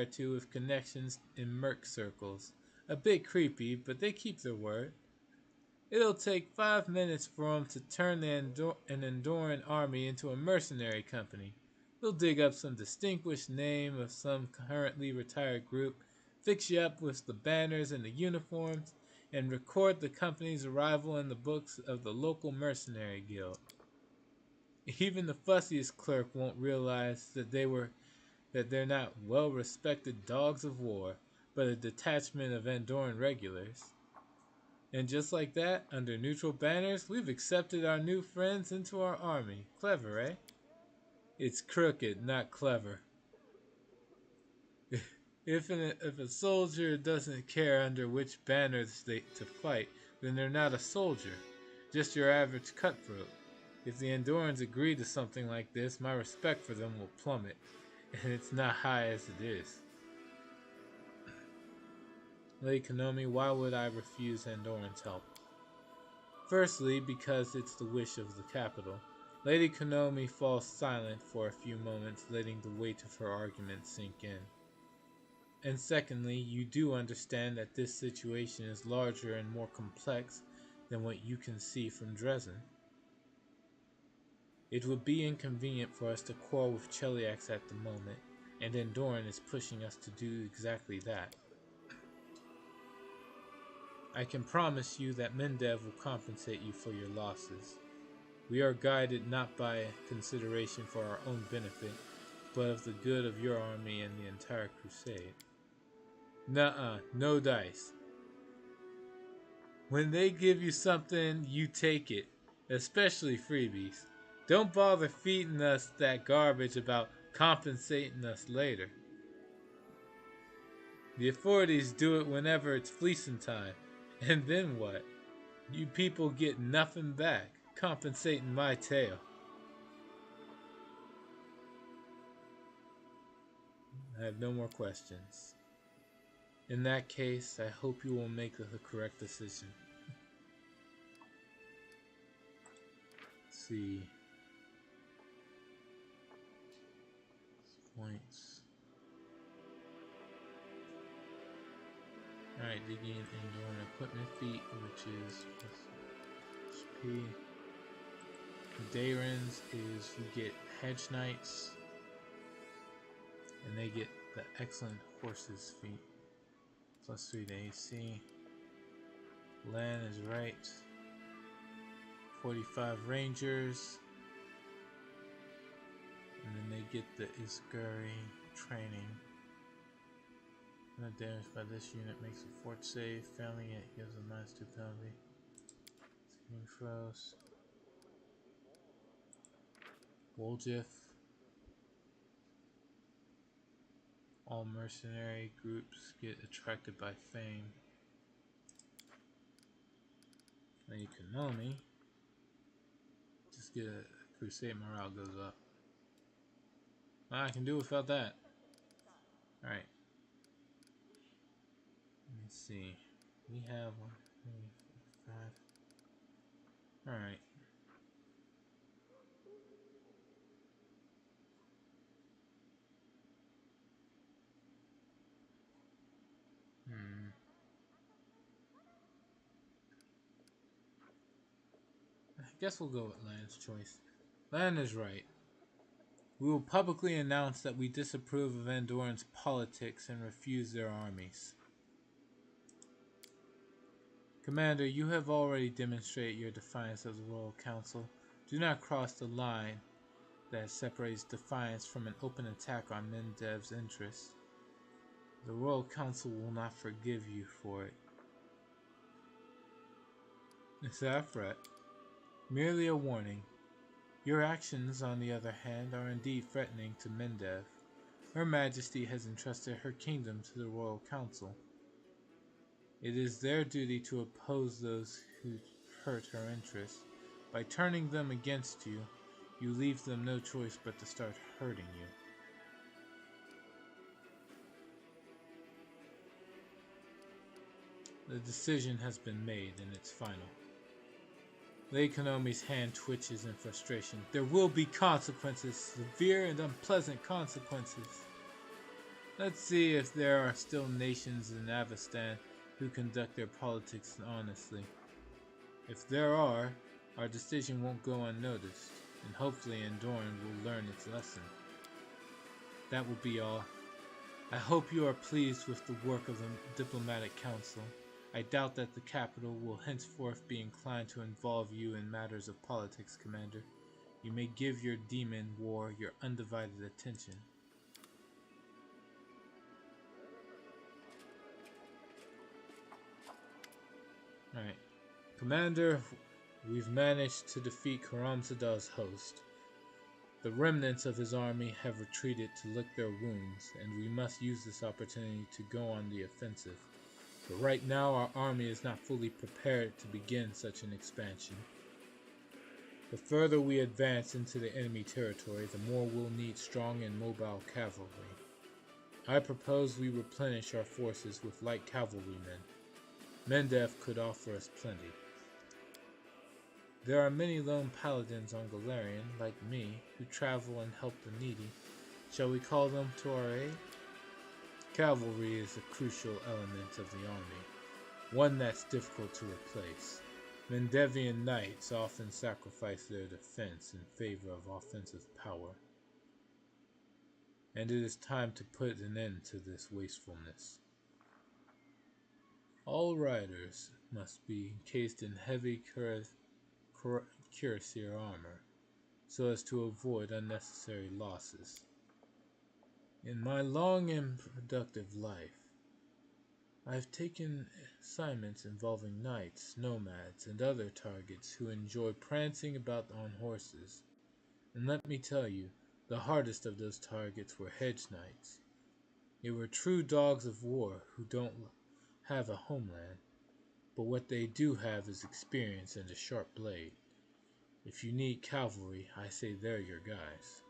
Speaker 1: two with connections in merc circles. A bit creepy, but they keep their word. It'll take 5 minutes for them to turn an Enduran army into a mercenary company. They'll dig up some distinguished name of some currently retired group, fix you up with the banners and the uniforms, and record the company's arrival in the books of the local mercenary guild. Even the fussiest clerk won't realize that they're not well-respected dogs of war, but a detachment of Andorran regulars. And just like that, under neutral banners, we've accepted our new friends into our army. Clever, eh? It's crooked, not clever. If a soldier doesn't care under which banners to fight, then they're not a soldier, just your average cutthroat. If the Andorrans agree to something like this, my respect for them will plummet, and it's not high as it is. Lady Konomi, why would I refuse Andorran's help? Firstly, because it's the wish of the capital. Lady Konomi falls silent for a few moments, letting the weight of her argument sink in. And secondly, you do understand that this situation is larger and more complex than what you can see from Dresden. It would be inconvenient for us to quarrel with Cheliax at the moment, and Andorran is pushing us to do exactly that. I can promise you that Mendev will compensate you for your losses. We are guided not by consideration for our own benefit, but of the good of your army and the entire crusade. Nuh-uh, no dice. When they give you something, you take it, especially freebies. Don't bother feeding us that garbage about compensating us later. The authorities do it whenever it's fleecing time. And then what? You people get nothing back, compensating my tail. I have no more questions. In that case, I hope you will make the correct decision. Let's see. Points. Alright, digging Andorran equipment feat, which is HP. Dayrens is you get Hedge Knights, and they get the Excellent Horses feat. +3 to AC. Lan is right. 45 Rangers. And then they get the Isgari training. Not damaged by this unit makes a fort safe. Failing it gives a -2 penalty. Saving throws. Woljif. All mercenary groups get attracted by fame. Lady Konomi. Just get a crusade morale goes up. I can do without that. Alright. Let's see. We have 1, 2, 3, 4, 5. Alright. I guess we'll go with Lan's choice. Lan is right. We will publicly announce that we disapprove of Andorran's politics and refuse their armies. Commander, you have already demonstrated your defiance of the Royal Council. Do not cross the line that separates defiance from an open attack on Mendev's interests. The Royal Council will not forgive you for it. Saffret, merely a warning. Your actions, on the other hand, are indeed threatening to Mendev. Her Majesty has entrusted her kingdom to the Royal Council. It is their duty to oppose those who hurt her interests. By turning them against you, you leave them no choice but to start hurting you. The decision has been made and it's final. Lady Konomi's hand twitches in frustration. There will be consequences, severe and unpleasant consequences. Let's see if there are still nations in Avestan who conduct their politics honestly. If there are, our decision won't go unnoticed, and hopefully Andorran will learn its lesson. That will be all. I hope you are pleased with the work of the Diplomatic Council. I doubt that the capital will henceforth be inclined to involve you in matters of politics, Commander. You may give your demon war your undivided attention. Alright. Commander, we've managed to defeat Karamzadah's host. The remnants of his army have retreated to lick their wounds, and we must use this opportunity to go on the offensive. But right now our army is not fully prepared to begin such an expansion. The further we advance into the enemy territory, the more we'll need strong and mobile cavalry. I propose we replenish our forces with light cavalrymen. Mendev could offer us plenty. There are many lone paladins on Golarion, like me, who travel and help the needy. Shall we call them to our aid? Cavalry is a crucial element of the army, one that's difficult to replace. Mendevian knights often sacrifice their defense in favor of offensive power. And it is time to put an end to this wastefulness. All riders must be encased in heavy cuirassier armor, so as to avoid unnecessary losses. In my long and productive life, I have taken assignments involving knights, nomads, and other targets who enjoy prancing about on horses. And let me tell you, the hardest of those targets were hedge knights. They were true dogs of war who don't have a homeland, but what they do have is experience and a sharp blade. If you need cavalry, I say they're your guys.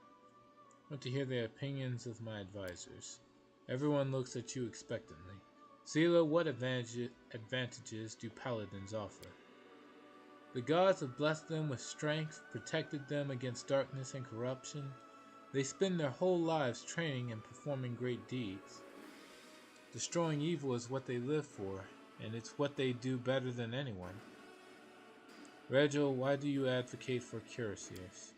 Speaker 1: I want to hear the opinions of my advisors. Everyone looks at you expectantly. Seelah, what advantages do paladins offer? The gods have blessed them with strength, protected them against darkness and corruption. They spend their whole lives training and performing great deeds. Destroying evil is what they live for, and it's what they do better than anyone. Regil, why do you advocate for cuirassiers?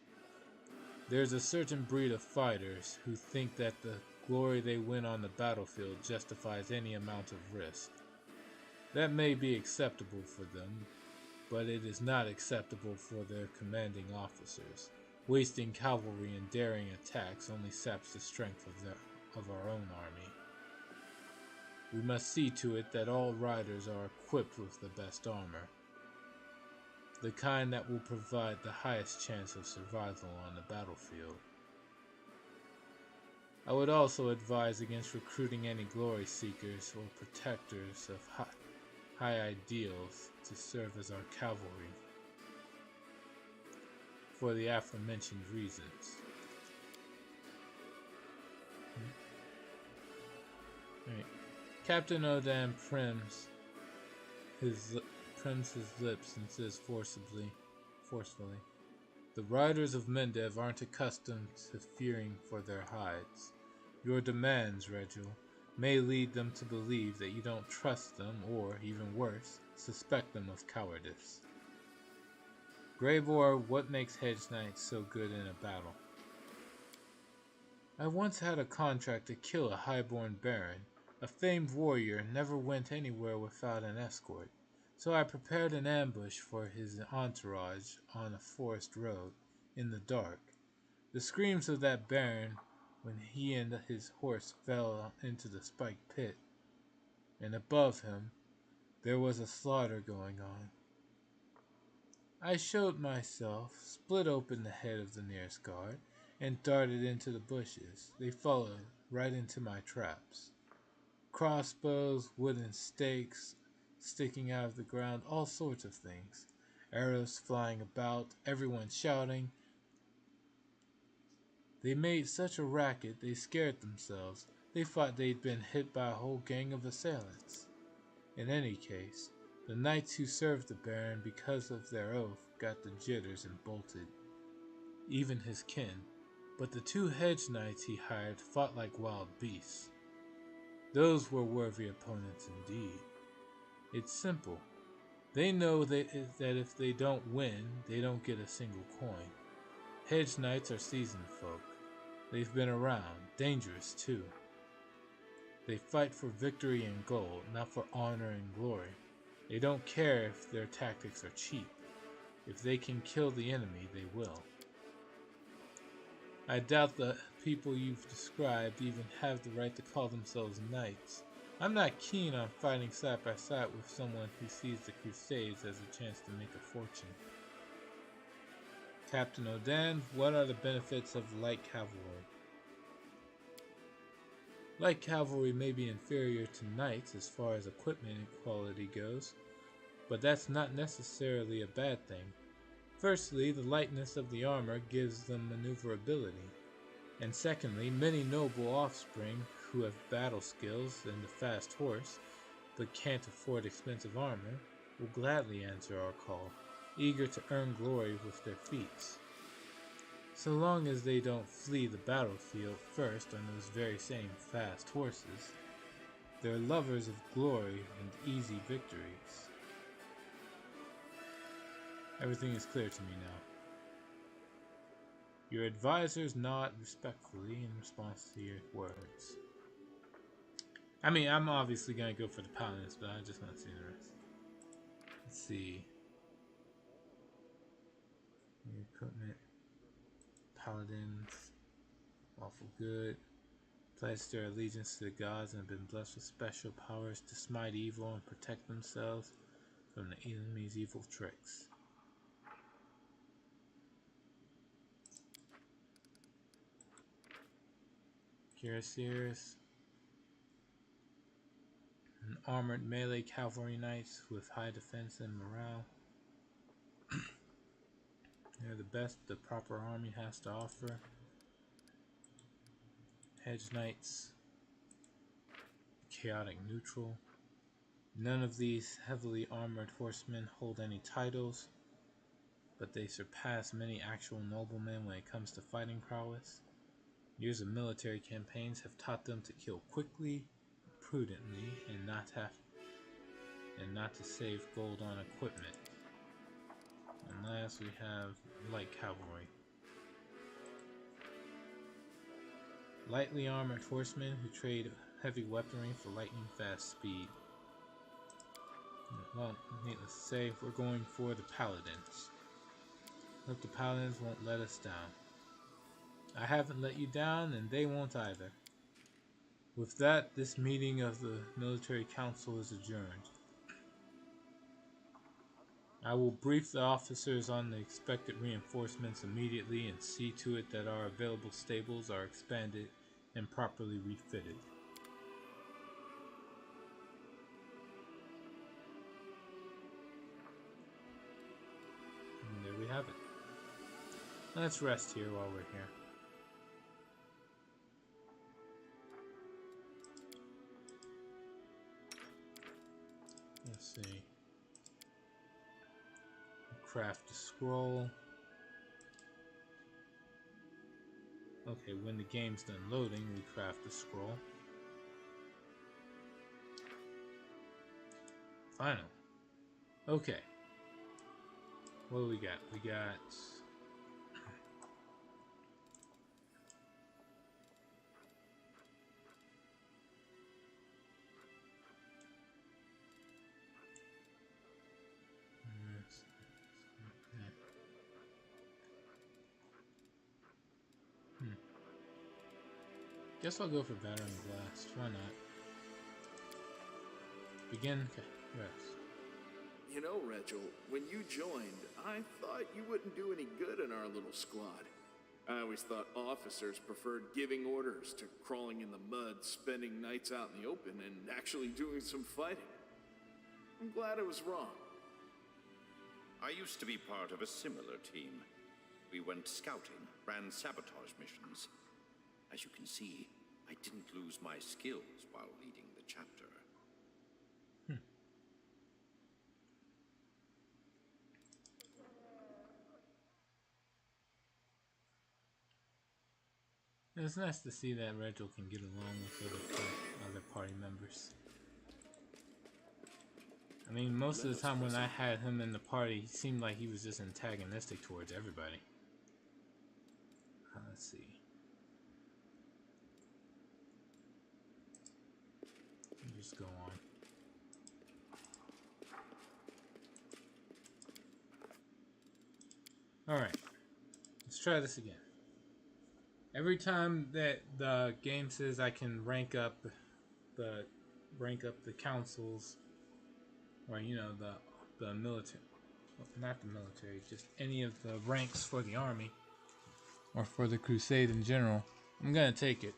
Speaker 1: There's a certain breed of fighters who think that the glory they win on the battlefield justifies any amount of risk. That may be acceptable for them, but it is not acceptable for their commanding officers. Wasting cavalry in daring attacks only saps the strength of our own army. We must see to it that all riders are equipped with the best armor, the kind that will provide the highest chance of survival on the battlefield. I would also advise against recruiting any glory seekers or protectors of high ideals to serve as our cavalry, for the aforementioned reasons. Right. Captain Odan prims his lips and says forcefully, the riders of Mendev aren't accustomed to fearing for their hides. Your demands, Regil, may lead them to believe that you don't trust them or, even worse, suspect them of cowardice. Gravor, what makes hedge knights so good in a battle? I once had a contract to kill a highborn baron. A famed warrior never went anywhere without an escort, so I prepared an ambush for his entourage on a forest road, in the dark. The screams of that baron when he and his horse fell into the spiked pit, and above him there was a slaughter going on. I showed myself, split open the head of the nearest guard, and darted into the bushes. They followed right into my traps. Crossbows, wooden stakes sticking out of the ground, all sorts of things. Arrows flying about, everyone shouting. They made such a racket they scared themselves. They thought they'd been hit by a whole gang of assailants. In any case, the knights who served the Baron because of their oath got the jitters and bolted. Even his kin. But the 2 hedge knights he hired fought like wild beasts. Those were worthy opponents indeed. It's simple. They know that if they don't win, they don't get a single coin. Hedge knights are seasoned folk. They've been around, dangerous too. They fight for victory and gold, not for honor and glory. They don't care if their tactics are cheap. If they can kill the enemy, they will. I doubt the people you've described even have the right to call themselves knights. I'm not keen on fighting side by side with someone who sees the Crusades as a chance to make a fortune. Captain Odan, what are the benefits of light cavalry? Light cavalry may be inferior to knights as far as equipment and quality goes, but that's not necessarily a bad thing. Firstly, the lightness of the armor gives them maneuverability, and secondly, many noble offspring who have battle skills and a fast horse, but can't afford expensive armor, will gladly answer our call, eager to earn glory with their feats. So long as they don't flee the battlefield first on those very same fast horses, they're lovers of glory and easy victories. Everything is clear to me now. Your advisors nod respectfully in response to your words. I mean, I'm obviously going to go for the paladins, but I just want to see the rest. Let's see. New equipment. Paladins. Awful good. Pledge their allegiance to the gods and have been blessed with special powers to smite evil and protect themselves from the enemy's evil tricks. Cuirassiers. And armored melee cavalry knights with high defense and morale. They're the best the proper army has to offer. Hedge knights. Chaotic neutral. None of these heavily armored horsemen hold any titles, but they surpass many actual noblemen when it comes to fighting prowess. Years of military campaigns have taught them to kill quickly, prudently, and not to save gold on equipment. And last we have light cavalry. Lightly armored horsemen who trade heavy weaponry for lightning fast speed. Well, needless to say, we're going for the paladins. Hope the paladins won't let us down. I haven't let you down, and they won't either. With that, this meeting of the military council is adjourned. I will brief the officers on the expected reinforcements immediately and see to it that our available stables are expanded and properly refitted. And there we have it. Let's rest here while we're here. Let's see. Craft a scroll. Okay, when the game's done loading, we craft a scroll. Final. Okay. What do we got? We got Guess I'll go for Battering Blast. Why not? Begin. Okay, rest.
Speaker 4: You know, Regil, when you joined, I thought you wouldn't do any good in our little squad. I always thought officers preferred giving orders to crawling in the mud, spending nights out in the open, and actually doing some fighting. I'm glad I was wrong.
Speaker 5: I used to be part of a similar team. We went scouting, ran sabotage missions. As you can see, I didn't lose my skills while leading the chapter.
Speaker 1: It's nice to see that Regil can get along with other party members. I mean, most of the time when I had him in the party, he seemed like he was just antagonistic towards everybody. Let's see. Just go on. Alright. Let's try this again. Every time that the game says I can rank up the councils, or you know, the military, well, not the military, just any of the ranks for the army or for the crusade in general, I'm gonna take it.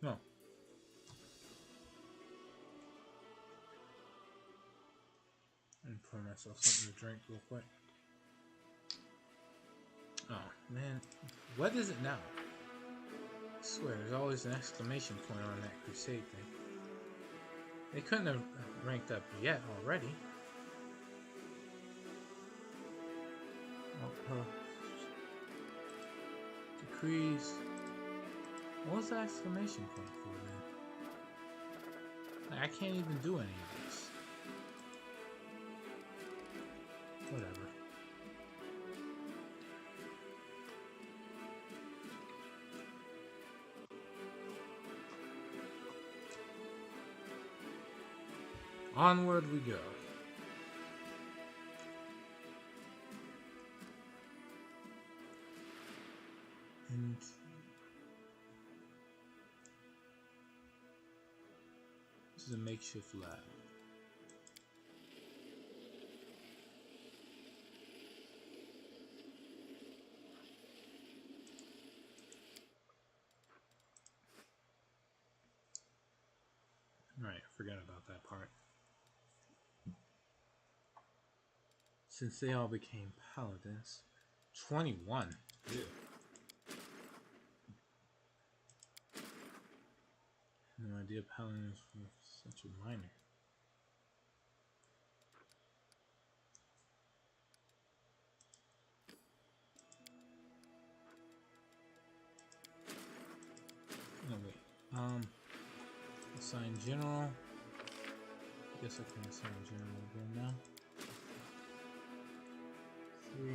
Speaker 1: No. And pour myself something to drink real quick. Oh, man. What is it now? I swear, there's always an exclamation point on that crusade thing. They couldn't have ranked up yet already. Decrease. What was the exclamation point for, man? Like, I can't even do any of this. Whatever. Onward we go. And this is a makeshift lab. Right, I forgot about that part. Since they all became paladins. 21. Ew. No idea paladins were such a minor. No wait. Assign general. I guess I can assign general again now. 3.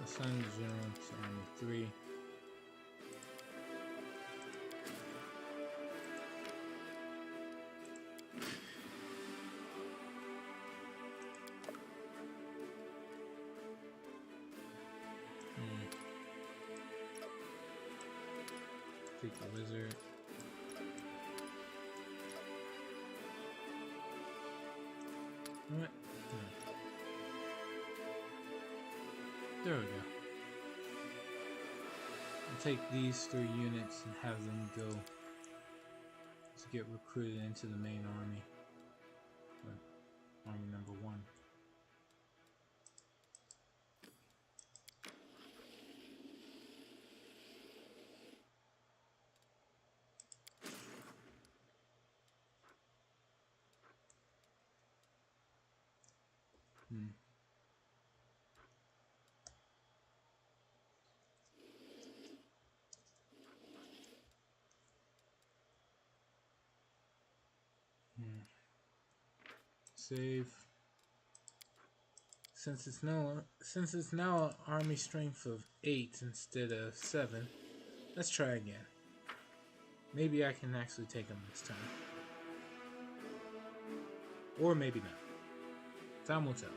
Speaker 1: Assign the general to army 3. Take the wizard. What? No. There we go. I'll take these 3 units and have them go to get recruited into the main army. Army number 1. save. Since it's now an army strength of 8 instead of 7, let's try again. Maybe I can actually take him this time. Or maybe not. Time will tell.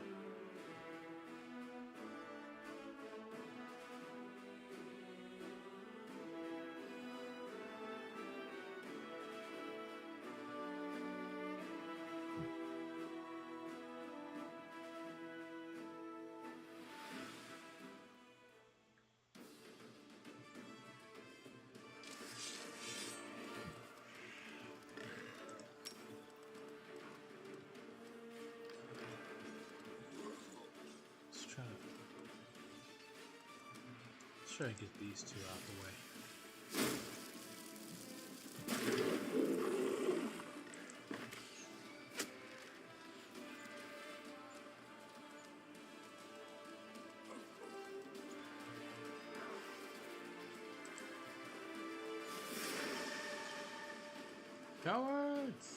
Speaker 1: Let's try to get these two out the way. Cowards!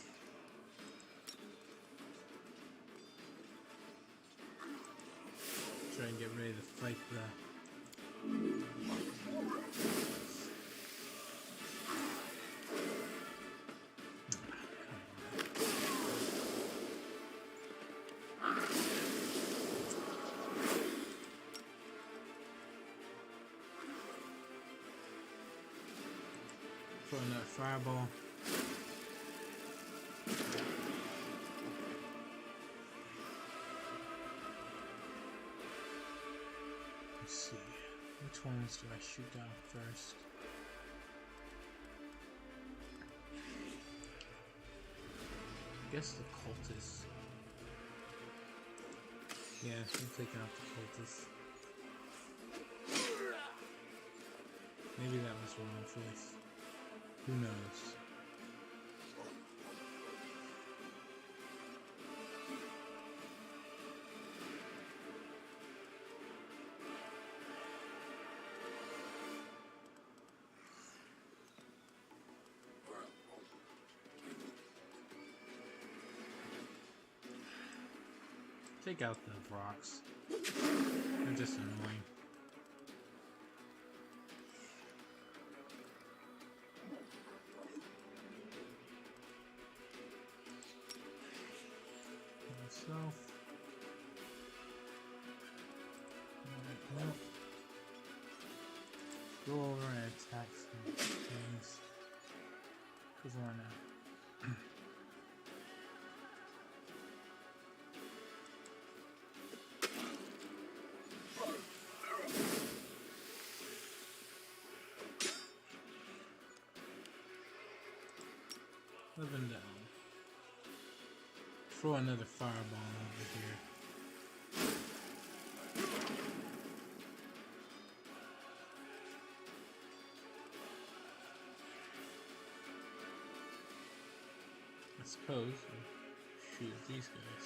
Speaker 1: Try and get ready to fight the throw another fireball. Let's see, which ones do I shoot down first? I guess the cultists. Yeah, I'm taking out the cultists. Maybe that was the wrong choice. Who knows? Take out the rocks. They're just annoying. Myself. Well, go over and attack some things. Cause why not? Living down. Throw another fireball over here. I suppose we'll shoot these guys.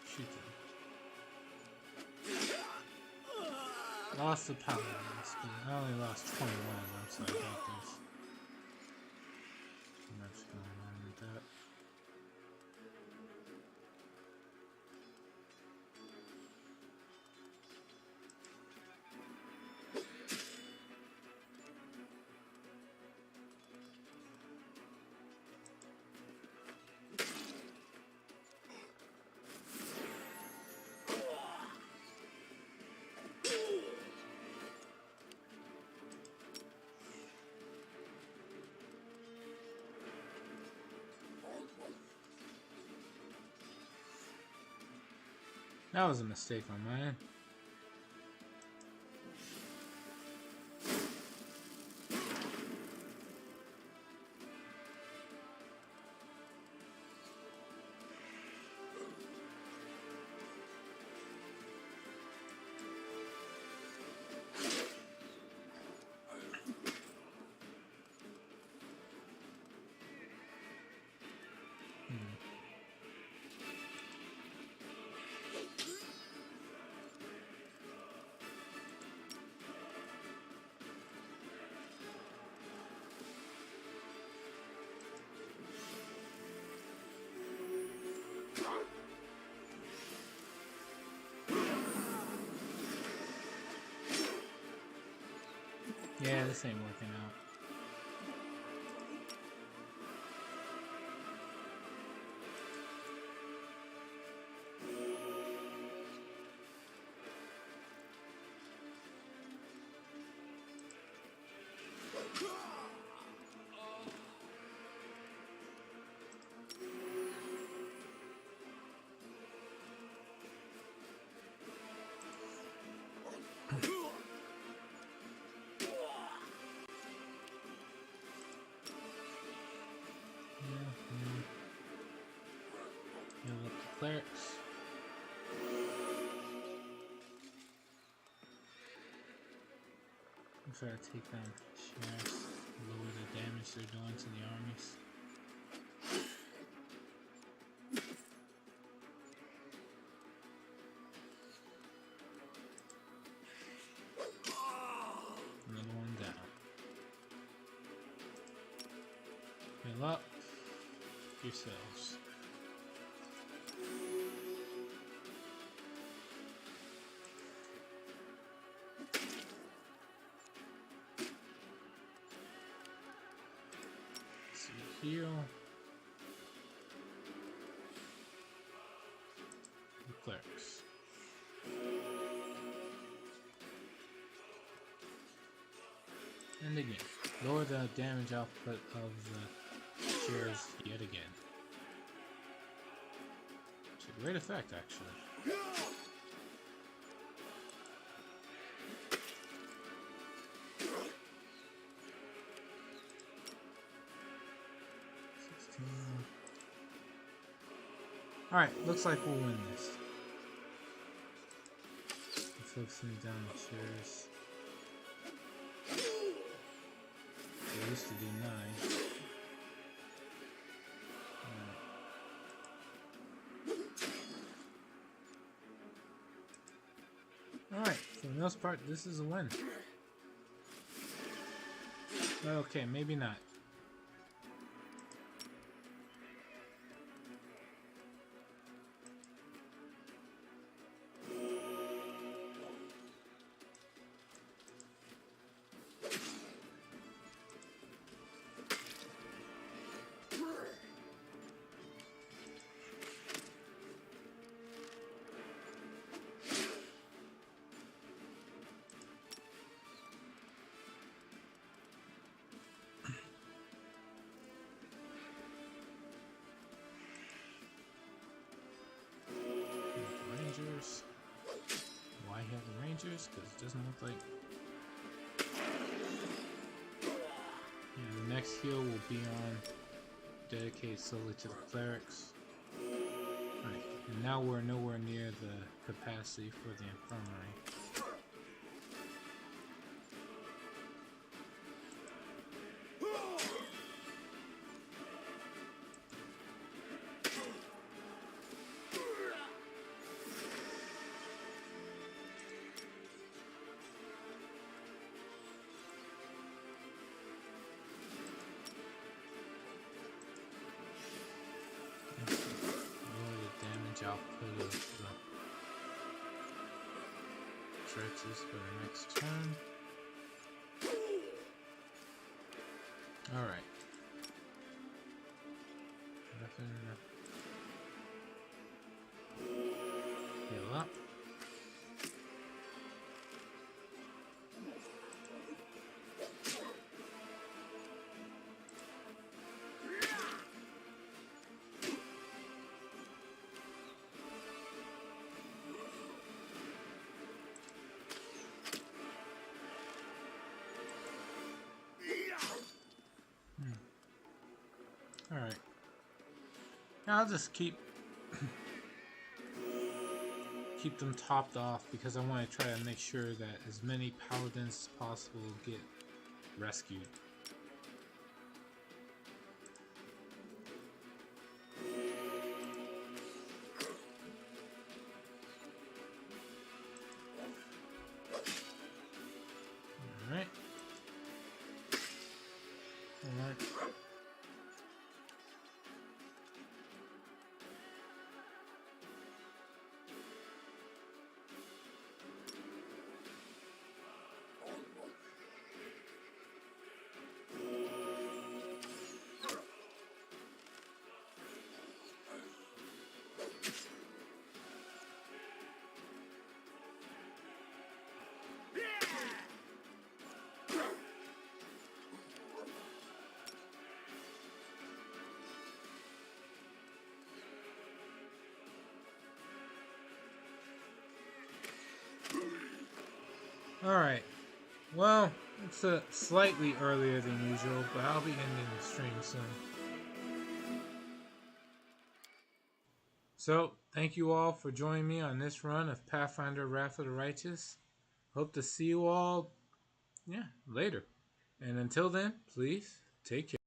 Speaker 1: Shoot them. Lost the paladins, but I only lost 21 of them, so I got this. Too much going on with that. That was a mistake on my end. Yeah, this ain't working out. Heal up the clerics. I'm trying to take down sheriffs, lower the damage they're doing to the armies. Another one down. Heal up yourselves. Heal the clerics. And again, lower the damage output of the shares yet again. It's a great effect, actually. Alright, looks like we'll win this. Focusing down the shares. They used to do 9. Alright, for the most part, this is a win. Okay, maybe not. Rangers. Why have the Rangers? Because it doesn't look like. Yeah, the next heal will be on dedicated solely to the clerics. Right, and now we're nowhere near the capacity for the infirmary. Output of the stretches for the next turn. Alright. Nothing. Heal up. Alright. Now I'll just keep them topped off because I want to try to make sure that as many paladins as possible get rescued. Alright. Alright. Alright. Well, it's slightly earlier than usual, but I'll be ending the stream soon. So, thank you all for joining me on this run of Pathfinder Wrath of the Righteous. Hope to see you all, later. And until then, please, take care.